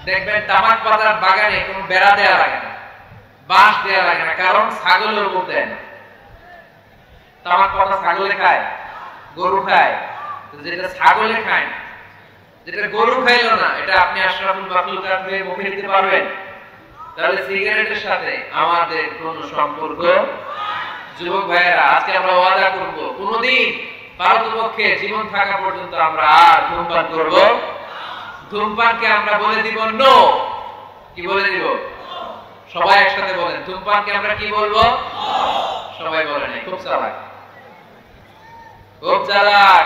দেখবেন তামাক পাতার বাগানে কোনো বেড়া দেয়া লাগে না, বাঁশ দেয়া লাগে না, কারণ ছাগলের উপর দেয় না। তামাক পাতা ছাগলে খায়, গরু খায়। যেটা ছাগলে খায়, যেটা গরু খাইলো না, এটা আপনি আশরাফুল মাখলুকাত হয়ে মুখে দিতে পারবেন? তাহলে সিগারেটের সাথে আমাদের কোনো সম্পর্ক? যুবক ভাইয়েরা, আজকে আমরা ওয়াদা করব কোনদিন পারতপক্ষে জীবন থাকা পর্যন্ত আমরা আর ধূমপান করব। ধূমপানকে আমরা বলে দিব নো। কি বলে দিব? সবাই একসাথে বলেন, ধূমপানকে আমরা কি বলবো? সবাই বলেন। খুব চালাক, খুব চালাক।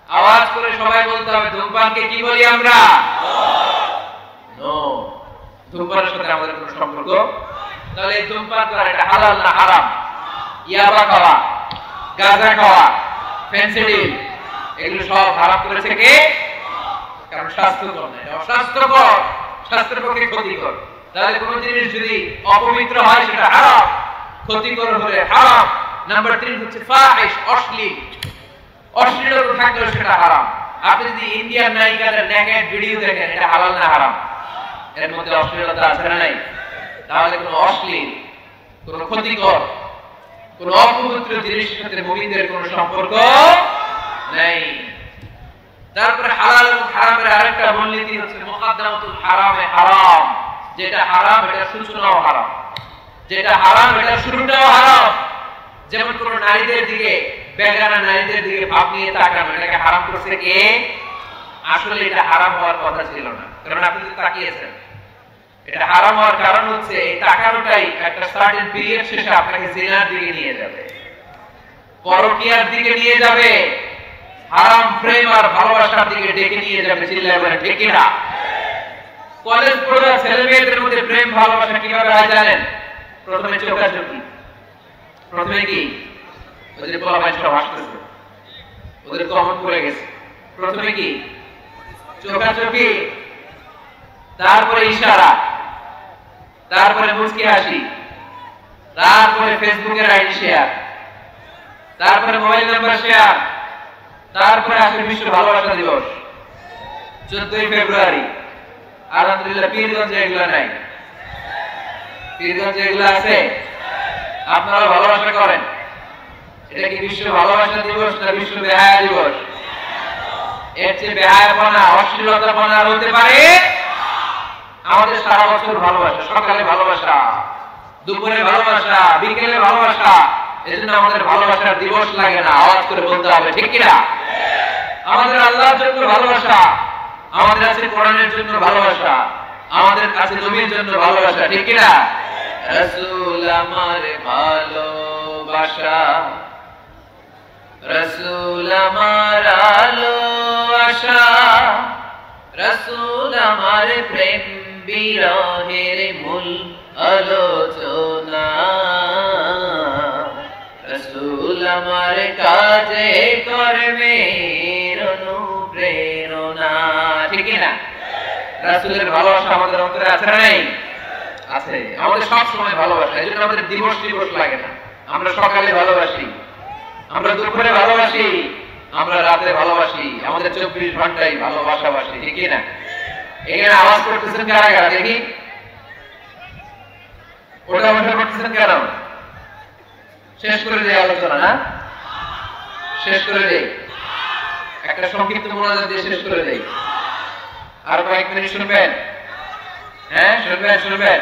আওয়াজ করে সবাই বলতে হবে, ধূমপানকে কি বলি আমরা? নো। ধূমপানের সাথে আমাদের কোনো সম্পর্ক? তাহলে এই ধূমপান করা এটা হালাল না হারাম? ইয়াবা খাওয়া, গাঁজা খাওয়া, ফেন্সিডিল, এগুলো সব হারাম করেছে কে? কারণ স্বাস্থ্যকর না, এটা অস্বাস্থ্যকর, স্বাস্থ্যের পক্ষে ক্ষতিকর। তাহলে কোন জিনিস যদি অপবিত্র হয় সেটা হারাম, ক্ষতিকর হলে হারাম। নাম্বার 3 হচ্ছে ফাহিশ, অশ্লীল। অশ্লীলতা থাকলে সেটা হারাম। আপনি যদি ইন্ডিয়ান নায়িকাদের নেকেড ভিডিও দেখেন, এটা হালাল না হারাম? এর মধ্যে অশ্লীলতা আছে না নাই? তাহলে কোন অশ্লীল, কোন ক্ষতিকর, কোন অপবিত্র জিনিসের সাথে মুমিনদের কোন সম্পর্ক নাই। তারপরে হালাল এবং হারামের আরেকটা মূলনীতি হচ্ছে মুকাদ্দামাতুল হারামে হারাম। যেটা হারাম এটা সূচনাও হারাম, যেটা হারাম এটা শুরুটাও হারাম। যেমন কোন নারীদের দিকে, বেগানা নারীদের দিকে ভাব নিয়ে তাকানো, এটাকে হারাম করছে কে? আসলে এটা হারাম হওয়ার কথা ছিল না, কারণ আপনি যদি তাকিয়েছেন। এটা হারাম হওয়ার কারণ হচ্ছে এই তাকানোটাই একটা সার্টেন পিরিয়ড শেষে আপনাকে জিনার দিকে নিয়ে যাবে, পরকীয়ার দিকে নিয়ে যাবে, হারাম প্রেম আর ভালোবাসার দিকে ডেকে নিয়ে যাবে। চিল্লায় বলেন ঠিক কিনা? কলেজ পড়া ছেলে মেয়েদের মধ্যে প্রেম ভালোবাসা কিভাবে হয় জানেন? প্রথমে চোখাচোখি। প্রথমে কি? ওদের পোলাপাইন সব হাসতেছে, ওদের কমন পড়ে গেছে। প্রথমে কি? চোখাচোখি, তারপরে ইশারা, তারপরে মুচকি হাসি, তারপরে ফেসবুকের আইডি শেয়ার, তারপরে মোবাইল নাম্বার শেয়ার, তারপরে আসে বিশ্ব ভালোবাসা দিবস 14ই ফেব্রুয়ারি। আলহামদুলিল্লাহ পীরগঞ্জে এগুলো নাই। পীরগঞ্জে এগুলো আছে? আপনারা ভালোবাসা করেন। এটা কি বিশ্ব ভালোবাসা দিবস না বিশ্ব বেহায়া দিবস? এর চেয়ে বেহায়াপনা, অশ্লীলতাপনা হতে পারে? আমাদের সারা বছর ভালোবাসা, সকালে ভালোবাসা, দুপুরে ভালোবাসা, বিকেলে ভালোবাসা। এজন্য আমাদের ভালোবাসার দিবস লাগে না। আওয়াজ করে বলতে হবে ঠিক কিনা? আমাদের আল্লাহর জন্য ভালোবাসা, আমাদের আছে কোরআনের জন্য ভালোবাসা, আমাদের কাছে নবীর জন্য ভালোবাসা, ঠিক কিনা? রাসূল আমার ভালোবাসা, রাসূল আমার আলো আশা, রাসূল আমার প্রেম বিরহের মূল আলোচনা, রাসূল আমার কাজে কর্মের অনুপ্রেরণা, ঠিক না? রাসূলের ভালোবাসা আমাদের অন্তরে আছে না নাই? আছে। আমাদের সব সময় ভালোবাসা, এজন্য আমাদের দিবস দিবস লাগে না। আমরা সকালে ভালোবাসি, আমরা দুপুরে ভালোবাসি, আমরা রাতে ভালোবাসি, আমাদের 24 ঘন্টাই ভালোবাসাবাসি, ঠিক না? এখানে আওয়াজ করতেছেন কারা কারা দেখি? ওটা ওটা করতেছেন কেন? শেষ করে দেই আলোচনা, না? শেষ করে দেই, একটা সংক্ষিপ্ত মোনাজাত দিয়ে শেষ করে দেই। আর কয়েক মিনিট শুনবেন? হ্যাঁ, শুনবেন শুনবেন।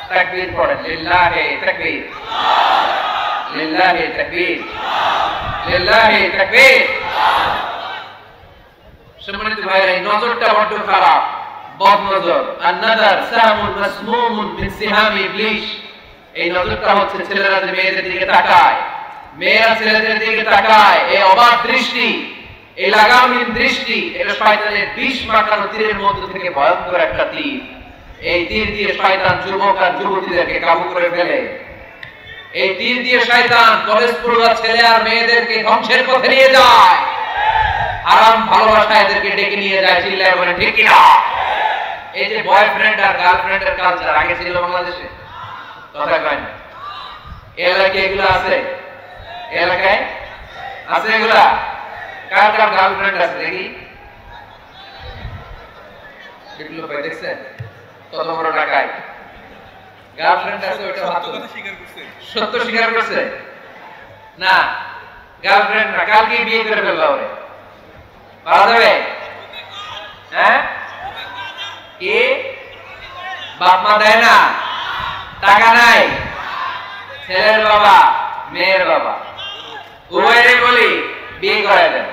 তাকবীর পড়েন, লিল্লাহি তাকবীর, লিল্লাহি তাকবীর, লিল্লাহি তাকবীর। সম্মানিত ভাইরা, এই নজরটা বড় খারাপ, বদ নজর। আন-নাযার সামুন মাসমুমুন মিন সিহামি ইবলিস। এই নজরটা হচ্ছে ছেলেরা যে মেয়েদের দিকে তাকায়, মেয়েরা ছেলেদের দিকে তাকায়, এই অবাক দৃষ্টি, এই লাগামহীন দৃষ্টি, এটা শয়তানের বিষ মাখানো তীরের মধ্য থেকে ভয়ঙ্কর একটা তীর। এই তীর দিয়ে শয়তান যুবক আর যুবতীদেরকে কাবু করে ফেলে। এই তীর দিয়ে শয়তান কলেজ পড়ুয়া ছেলে আর মেয়েদেরকে ধ্বংসের পথে নিয়ে যায়, হারাম ভালোবাসা এদেরকে ডেকে নিয়ে যায়। চিল্লায় বলেন ঠিক কিনা? এই যে বয়ফ্রেন্ড আর গার্লফ্রেন্ডের কালচার আগে ছিল বাংলাদেশে, কথা কয় না। এলাকায় এগুলো আছে? এলাকায় আছে এগুলা? কার কার গার্লফ্রেন্ড আছে দেখি? এগুলো ভাই দেখছেন কত বড় টাকায় গার্লফ্রেন্ড আছে? ওইটা সত্য স্বীকার করছে না? গার্লফ্রেন্ড না, কালকে বিয়ে করে ফেলবা ওরে, পাওয়া যাবে? হ্যাঁ, কি বাপ মা দেয় না, টাকা নাই, ছেলের বাবা মেয়ের বাবা উভয়েরই বলি বিয়ে করে দেন,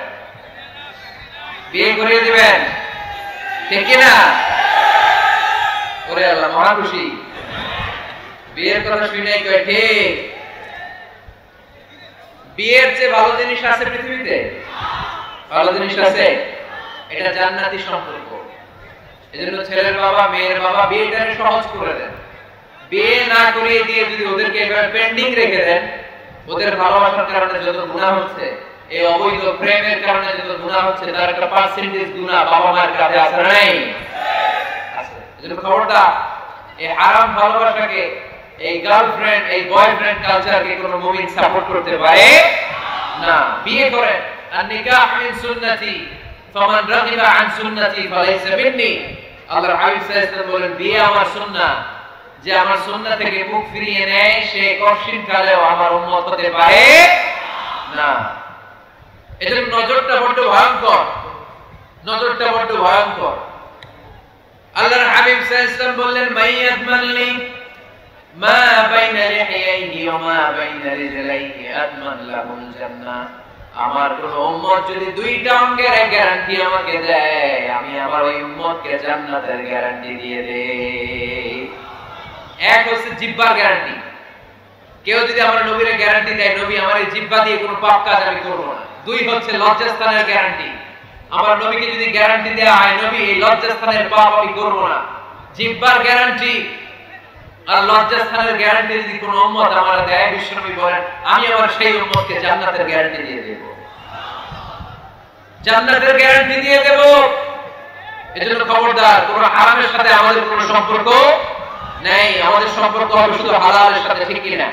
বিয়ে করিয়ে দিবেন, ঠিক কিনা? ওরে আল্লাহ মহা খুশি, বিয়ের কথা শুনে কয় ঠিক। বিয়ের চেয়ে ভালো জিনিস আছে পৃথিবীতে? ভালো জিনিস আছে? এটা জান্নাতি সম্পর্ক। এজন্য ছেলের বাবা মেয়ের বাবা বিয়েটাকে সহজ করে দেন। বিয়ে না করিয়ে দিয়ে যদি ওদেরকে এভাবে পেন্ডিং রেখে দেন, ওদের ভালোবাসার কারণে যত গুনাহ হচ্ছে, এই অবৈধ প্রেমের কারণে যত গুনাহ হচ্ছে, তার একটা পার্সেন্টেজ গুনাহ বাবা মায়ের কাছে আছে না নাই? আছে। এজন্য খবরদার এই হারাম ভালোবাসাকে, এই গার্লফ্রেন্ড এই বয়ফ্রেন্ড কালচারকে কোন মুমিন সাপোর্ট করতে পারে না। বিয়ে করে আর নিকাহ মিন সুন্নতি ফামান রাগিবা আন সুন্নতি ফালাইসা মিন্নি। আল্লাহর হাবিব সাল্লাল্লাহু আলাইহি ওয়াসাল্লাম বলেন, বিয়ে আমার সুন্নাহ, যে আমার সুন্নাহ থেকে মুখ ফিরিয়ে নেয় সে কঠিন কালেও আমার উম্মত হতে পারে না। এজন্য নজরটা বড় ভয়ঙ্কর, নজরটা বড় ভয়ঙ্কর। আল্লাহর হাবিব সাল্লাল্লাহু আলাইহি ওয়াসাল্লাম বললেন, মাইয়াদমানলি মা বাইনা লিহিয়াইহি ওয়া মা বাইনা রিজলাইহি আদমান লাহুল জান্নাহ। আমার কোন উম্মত যদি দুইটা অঙ্গের গ্যারান্টি আমাকে দেয়, আমি আমার ওই উম্মতকে জান্নাতের গ্যারান্টি দিয়ে দেই। এক হচ্ছে জিহ্বার গ্যারান্টি। কেউ যদি আমার নবীর গ্যারান্টি দেয়, নবী আমার এই জিহ্বা দিয়ে কোনো পাপ কাজ আমি করব না। দুই হচ্ছে লজ্জাস্থানের গ্যারান্টি। আমার নবীকে যদি গ্যারান্টি দেয়া হয়, নবী এই লজ্জাস্থানের পাপ আমি করব না, জিহ্বার গ্যারান্টি আর লজ্জাস্থানের গ্যারান্টি যদি কোন উম্মত আমার দেয়, বিশ্বনবী বলেন আমি আমার সেই উম্মতকে জান্নাতের গ্যারান্টি দিয়ে দেব, জান্নাতের গ্যারান্টি দিয়ে দেব। এজন্য খবরদার, কোন হারামের সাথে আমাদের কোনো সম্পর্ক নেই, আমাদের সম্পর্ক হবে শুধু হালালের সাথে, ঠিক কি না?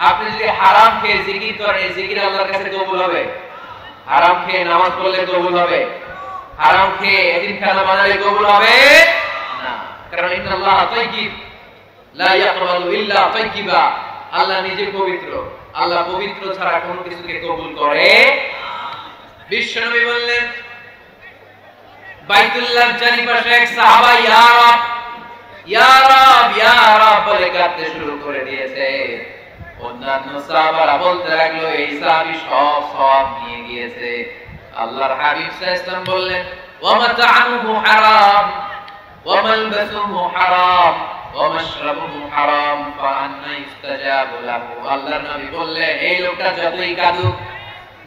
আপনি যদি হারাম খেয়ে জিকির করেন, এই জিকির আল্লাহর কাছে কবুল হবে? হারাম খেয়ে নামাজ পড়লে কবুল হবে? হারাম খেয়ে এতিমখানা বানালে কবুল হবে না। কারণ ইন্নাল্লাহা তাইয়্যিব লা ইয়াকবালু ইল্লা তাইয়্যিবা। আল্লাহ নিজে পবিত্র, আল্লাহ পবিত্র ছাড়া কোনো কিছুকে কবুল করে। বিশ্বনবী বললেন, বাইতুল্লাহর চারিপাশে এক সাহাবা ইয়া রাব ইয়া রাব ইয়া রাব বলে কাঁদতে শুরু করে দিয়েছে। অন্যান্য সাহাবারা বলতে লাগলো, এই সাহাবী সব সওয়াব নিয়ে গিয়েছে। আল্লাহর হাবিব সাল্লাল্লাহু আলাইহি ওয়াসাল্লাম বললেন, ওয়া মাতা'আমুহু হারাম ওয়া মালবাসুহু হারাম ওয়া মাশরাবুহু হারাম ফাআন্না ইস্তাজাবু লাহু। আল্লাহর নবী বললেন, এই লোকটা যতই কাঁদুক,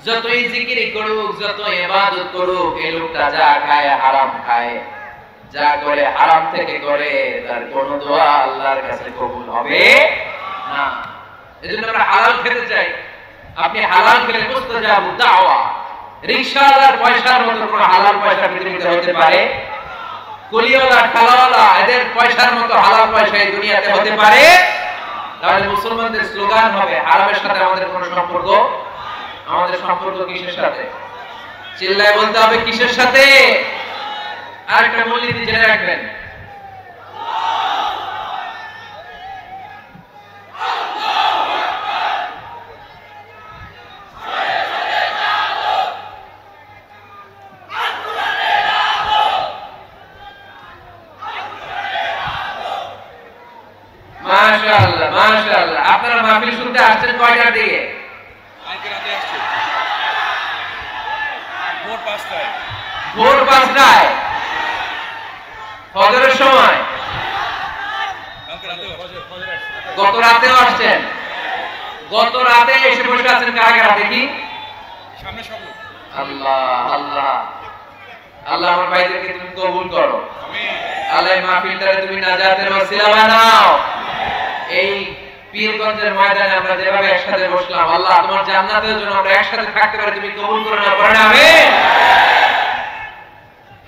যতই জিকির করুক, যত ইবাদত করুক, এই লোকটা যা খায় হারাম খায়, যা করে হারাম থেকে করে, তার কোনো দোয়া আল্লাহর কাছে কবুল হবে না। এজন্য আমরা হালাল খেতে চাই। আপনি হালাল খেলে মুস্তাজাবু দাওয়া। রিকশাওয়ালার পয়সার মতো কোনো হালাল পয়সা পৃথিবীতে হতে পারে? কুলিওয়ালা ঠালাওয়ালা এদের পয়সার মতো হালাল পয়সা এই দুনিয়াতে হতে পারে? তাহলে মুসলমানদের স্লোগান হবে, হারামের সাথে আমাদের কোনো সম্পর্ক। আমাদের সম্পর্ক কিসের সাথে? চিল্লায় বলতে হবে, কিসের সাথে? আরেকটা মূলনীতি জেনে রাখবেন, মাশাআল্লাহ মাশাআল্লাহ। আপনারা মাহফিল শুনতে আসছেন কয়টার দিকে? ভোর 5টায়, ফজরের সময়। গত রাতেও আসছেন? গত রাতে এসে বসে আছেন কারা কারা দেখি? আল্লাহ আল্লাহ আল্লাহ, আমার ভাইদেরকে তুমি কবুল করো। আল্লাহ মাহফিলটারে তুমি নাজাতের ওসিলা বানাও। এই পীরগঞ্জের ময়দানে আমরা যেভাবে একসাথে বসলাম, আল্লাহ তোমার জান্নাতের জন্য আমরা একসাথে থাকতে পারি, তুমি কবুল করে নাও, পড়ে না? আমিন।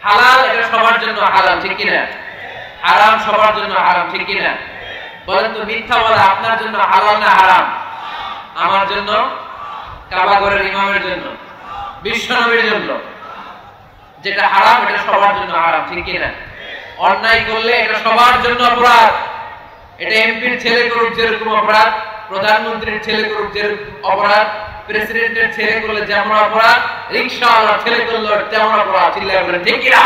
হালাল এটা সবার জন্য হালাল, ঠিক কি না? হারাম সবার জন্য হারাম, ঠিক কি না? বলেন তো মিথ্যা বলা আপনার জন্য হালাল না হারাম? আমার জন্য, কাবা ঘরের ইমামের জন্য, বিশ্বনবীর জন্য। যেটা হারাম এটা সবার জন্য হারাম, ঠিক কি না? অন্যায় করলে এটা সবার জন্য অপরাধ। এটা এমপির ছেলে করুক যেরকম অপরাধ, প্রধানমন্ত্রীর ছেলে করুক যেরকম অপরাধ, প্রেসিডেন্টের ছেলে করলে যেমন অপরাধ, রিকশাওয়ালার ছেলে করলে তেমন অপরাধ। চিল্লায় বলেন ঠিক কি না?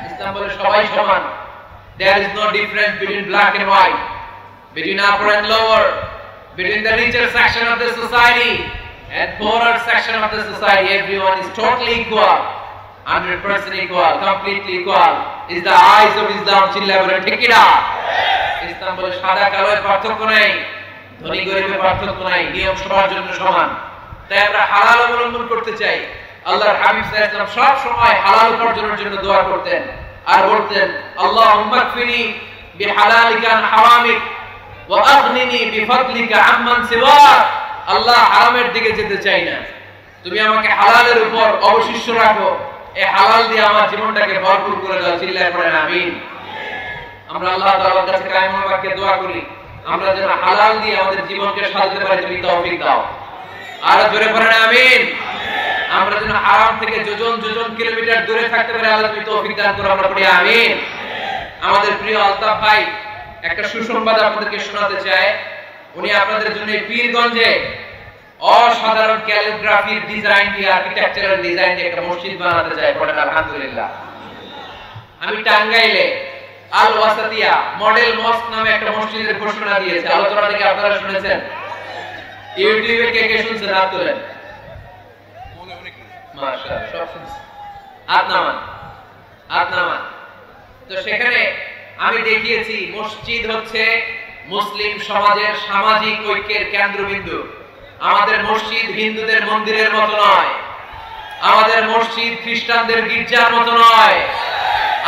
ইসলাম বলে সবাই সমান। There is no difference between black and white, between upper and lower, between the richer section of the society and poorer section of the society. Everyone is totally equal, 100% equal, completely equal. Is the eyes of Islam. চিল্লায় বলেন ঠিক কি না? ইসলাম বলে সাদা কালোর পার্থক্য নাই, ধনী গরিবের পার্থক্য নাই, নিয়ম সবার জন্য সমান। তাই আমরা হালাল অবলম্বন করতে চাই। আল্লাহর হাবিব সাল্লাল্লাহু আলাইহি ওয়াসাল্লাম সব সময় হালাল উপার্জনের জন্য দোয়া করতেন আর বলতেন, আল্লাহুম্মা কফিনি বিহালালিকা আন হারামিক ওয়া আগনিনি বিফadলিকা আম্মান সিওয়াক। আল্লাহ, হারামের দিকে যেতে চাই না, তুমি আমাকে হালালের উপর অবশিষ্ট রাখো, এই হালাল দিয়ে আমার জীবনটাকে ভরপুর করে দাও। চিল্লায় পড়েন আমিন। আমরা আল্লাহ তাআলার কাছে কায়েমুল বাক্যে দোয়া করি, আমরা যেন হালাল দিয়ে আমাদের জীবনকে সাজাতে পারি, তুমি তৌফিক দাও। আর জোরে পড়েন আমিন। আমরা যেন হারাম থেকে যোজন যোজন কিলোমিটার দূরে থাকতে পারি, আল্লাহ তুমি তৌফিক দান করো। আমরা পড়ি আমিন। আমাদের প্রিয় আলতাফ ভাই একটা সুসংবাদ আপনাদেরকে শোনাতে চায়। উনি আপনাদের জন্য পীরগঞ্জে অসাধারণ ক্যালিগ্রাফির ডিজাইন দিয়ে, আর্কিটেকচারাল ডিজাইন দিয়ে একটা মসজিদ বানাতে চায়। পড়েন আলহামদুলিল্লাহ। আমি টাঙ্গাইলে আল ওয়াসাতিয়া মডেল মস্ক নামে একটা মসজিদের ঘোষণা দিয়েছে। আলোচনা থেকে আপনারা শুনেছেন, ইউটিউবে কে কে শুনছেন হাত তোলেন। মাশাআল্লাহ, সব শুনছেন। হাত নামান। তো সেখানে আমি দেখিয়েছি মসজিদ হচ্ছে মুসলিম সমাজের সামাজিক ঐক্যের কেন্দ্রবিন্দু। আমাদের মসজিদ হিন্দুদের মন্দিরের মতো নয়, আমাদের মসজিদ খ্রিস্টানদের গির্জার মতো নয়,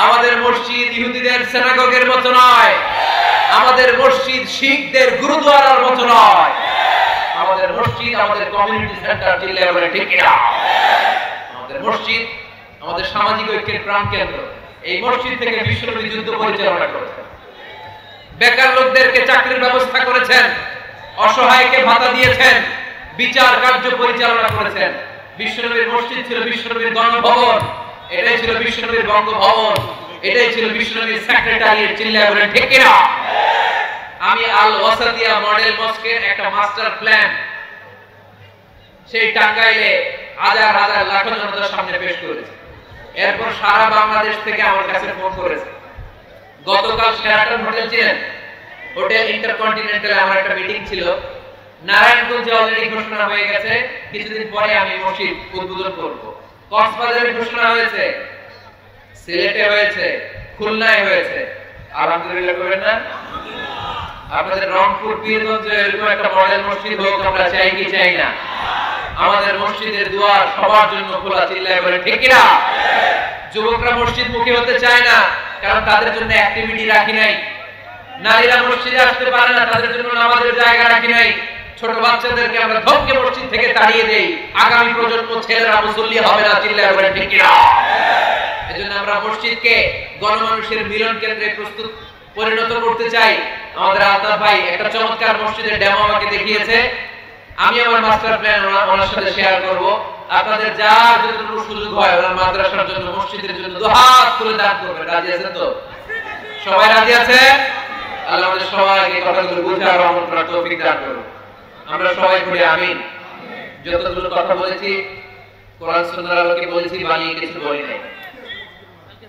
আমাদের মসজিদ ইহুদিদের সিনাগগের মতো নয়, আমাদের মসজিদ শিখদের গুরুদ্বারার মতো নয়, আমাদের মসজিদ আমাদের কমিউনিটি সেন্টার। চিল্লায় বলে ঠিক কি না? আমাদের মসজিদ আমাদের সামাজিক ঐক্যের প্রাণকেন্দ্র। এই মসজিদ থেকে বিশ্বনবী যুদ্ধ পরিচালনা করেছেন, বেকার লোকদেরকে চাকরির ব্যবস্থা করেছেন, অসহায়কে ভাতা দিয়েছেন, বিচার কার্য পরিচালনা করেছেন। বিশ্বনবীর মসজিদ ছিল বিশ্বনবীর গণভবন, এটাই ছিল বিশ্বনবীর বঙ্গভবন, এটাই ছিল বিশ্বনবীর সেক্রেটারিয়েট। চিল্লায় বলেন ঠিক কি না? আমি আল ওয়াসাতিয়া মডেল মস্কের একটা মাস্টার প্ল্যান সেই টাঙ্গাইলে হাজার হাজার লাখ জনতার সামনে পেশ করেছে। এরপর সারা বাংলাদেশ থেকে আমার কাছে ফোন করেছে। গতকাল শেরাটন হোটেল ছিলেন, হোটেল ইন্টারকন্টিনেন্টালে আমার একটা মিটিং ছিল। নারায়ণগঞ্জে অলরেডি ঘোষণা হয়ে গেছে, কিছুদিন পরে আমি মসজিদ উদ্বোধন করব। কক্সবাজারে ঘোষণা হয়েছে, সিলেটে হয়েছে, খুলনায় হয়েছে। আলহামদুলিল্লাহ করেন না? আপনাদের রংপুর পীরগঞ্জে এরকম একটা মডেল মসজিদ হোক, আমরা চাই কি চাই না? আমাদের মসজিদের দুয়ার সবার জন্য খোলা। চিল্লায় বলেন ঠিক কি না? যুবকরা মসজিদ মুখী হতে চায় না, কারণ তাদের জন্য অ্যাক্টিভিটি রাখি নাই। নারীরা মসজিদে আসতে পারে না, তাদের জন্য নামাজের জায়গা রাখি নাই। ছোট বাচ্চাদেরকে আমরা ধমকে মসজিদ থেকে তাড়িয়ে দেই, আগামী প্রজন্ম ছেলেরা মুসল্লি হবে না। চিল্লায় বলেন ঠিক কি না? এজন্য আমরা মসজিদকে গণমানুষের মিলন কেন্দ্রে প্রস্তুত পরিণত করতে চাই। আমাদের আলতাফ ভাই একটা চমৎকার মসজিদের ডেমো আমাকে দেখিয়েছে। আমি আমার মাস্টার প্ল্যান ওনার সাথে শেয়ার করব। আপনাদের যার যতটুকু সুযোগ হয় ওনার মাদ্রাসার জন্য, মসজিদের জন্য দুহাত তুলে দান করবেন। রাজি আছেন তো? সবাই রাজি আছে? আল্লাহ আমাদের সবাইকে কথাগুলো বুঝে আর আমল করার তৌফিক দান করুন। আমরা সবাই পড়ি আমিন। যতগুলো কথা বলেছি কোরআন সুন্নাহর আলোকে বলেছি, বানিয়ে কিছু বলি নাই।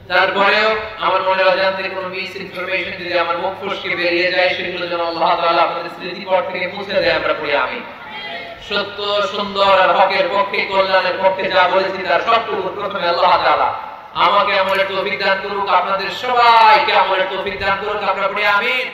তারপরেও আমার মনে অজান্তে কোনো মিস ইনফরমেশন যদি আমার মুখ ফসকে বেরিয়ে যায়, সেগুলো যেন আল্লাহ তাআলা আপনাদের স্মৃতিপট থেকে মুছে দেয়। আমরা পড়ি আমিন। সত্য, সুন্দর আর হকের পক্ষে, কল্যাণের পক্ষে যা বলেছি তার সবটুকু প্রথমে আল্লাহ তাআলা আমাকে আমলের তৌফিক দান করুক, আপনাদের সবাইকে আমলের তৌফিক দান করুক। আমরা পড়ি আমিন।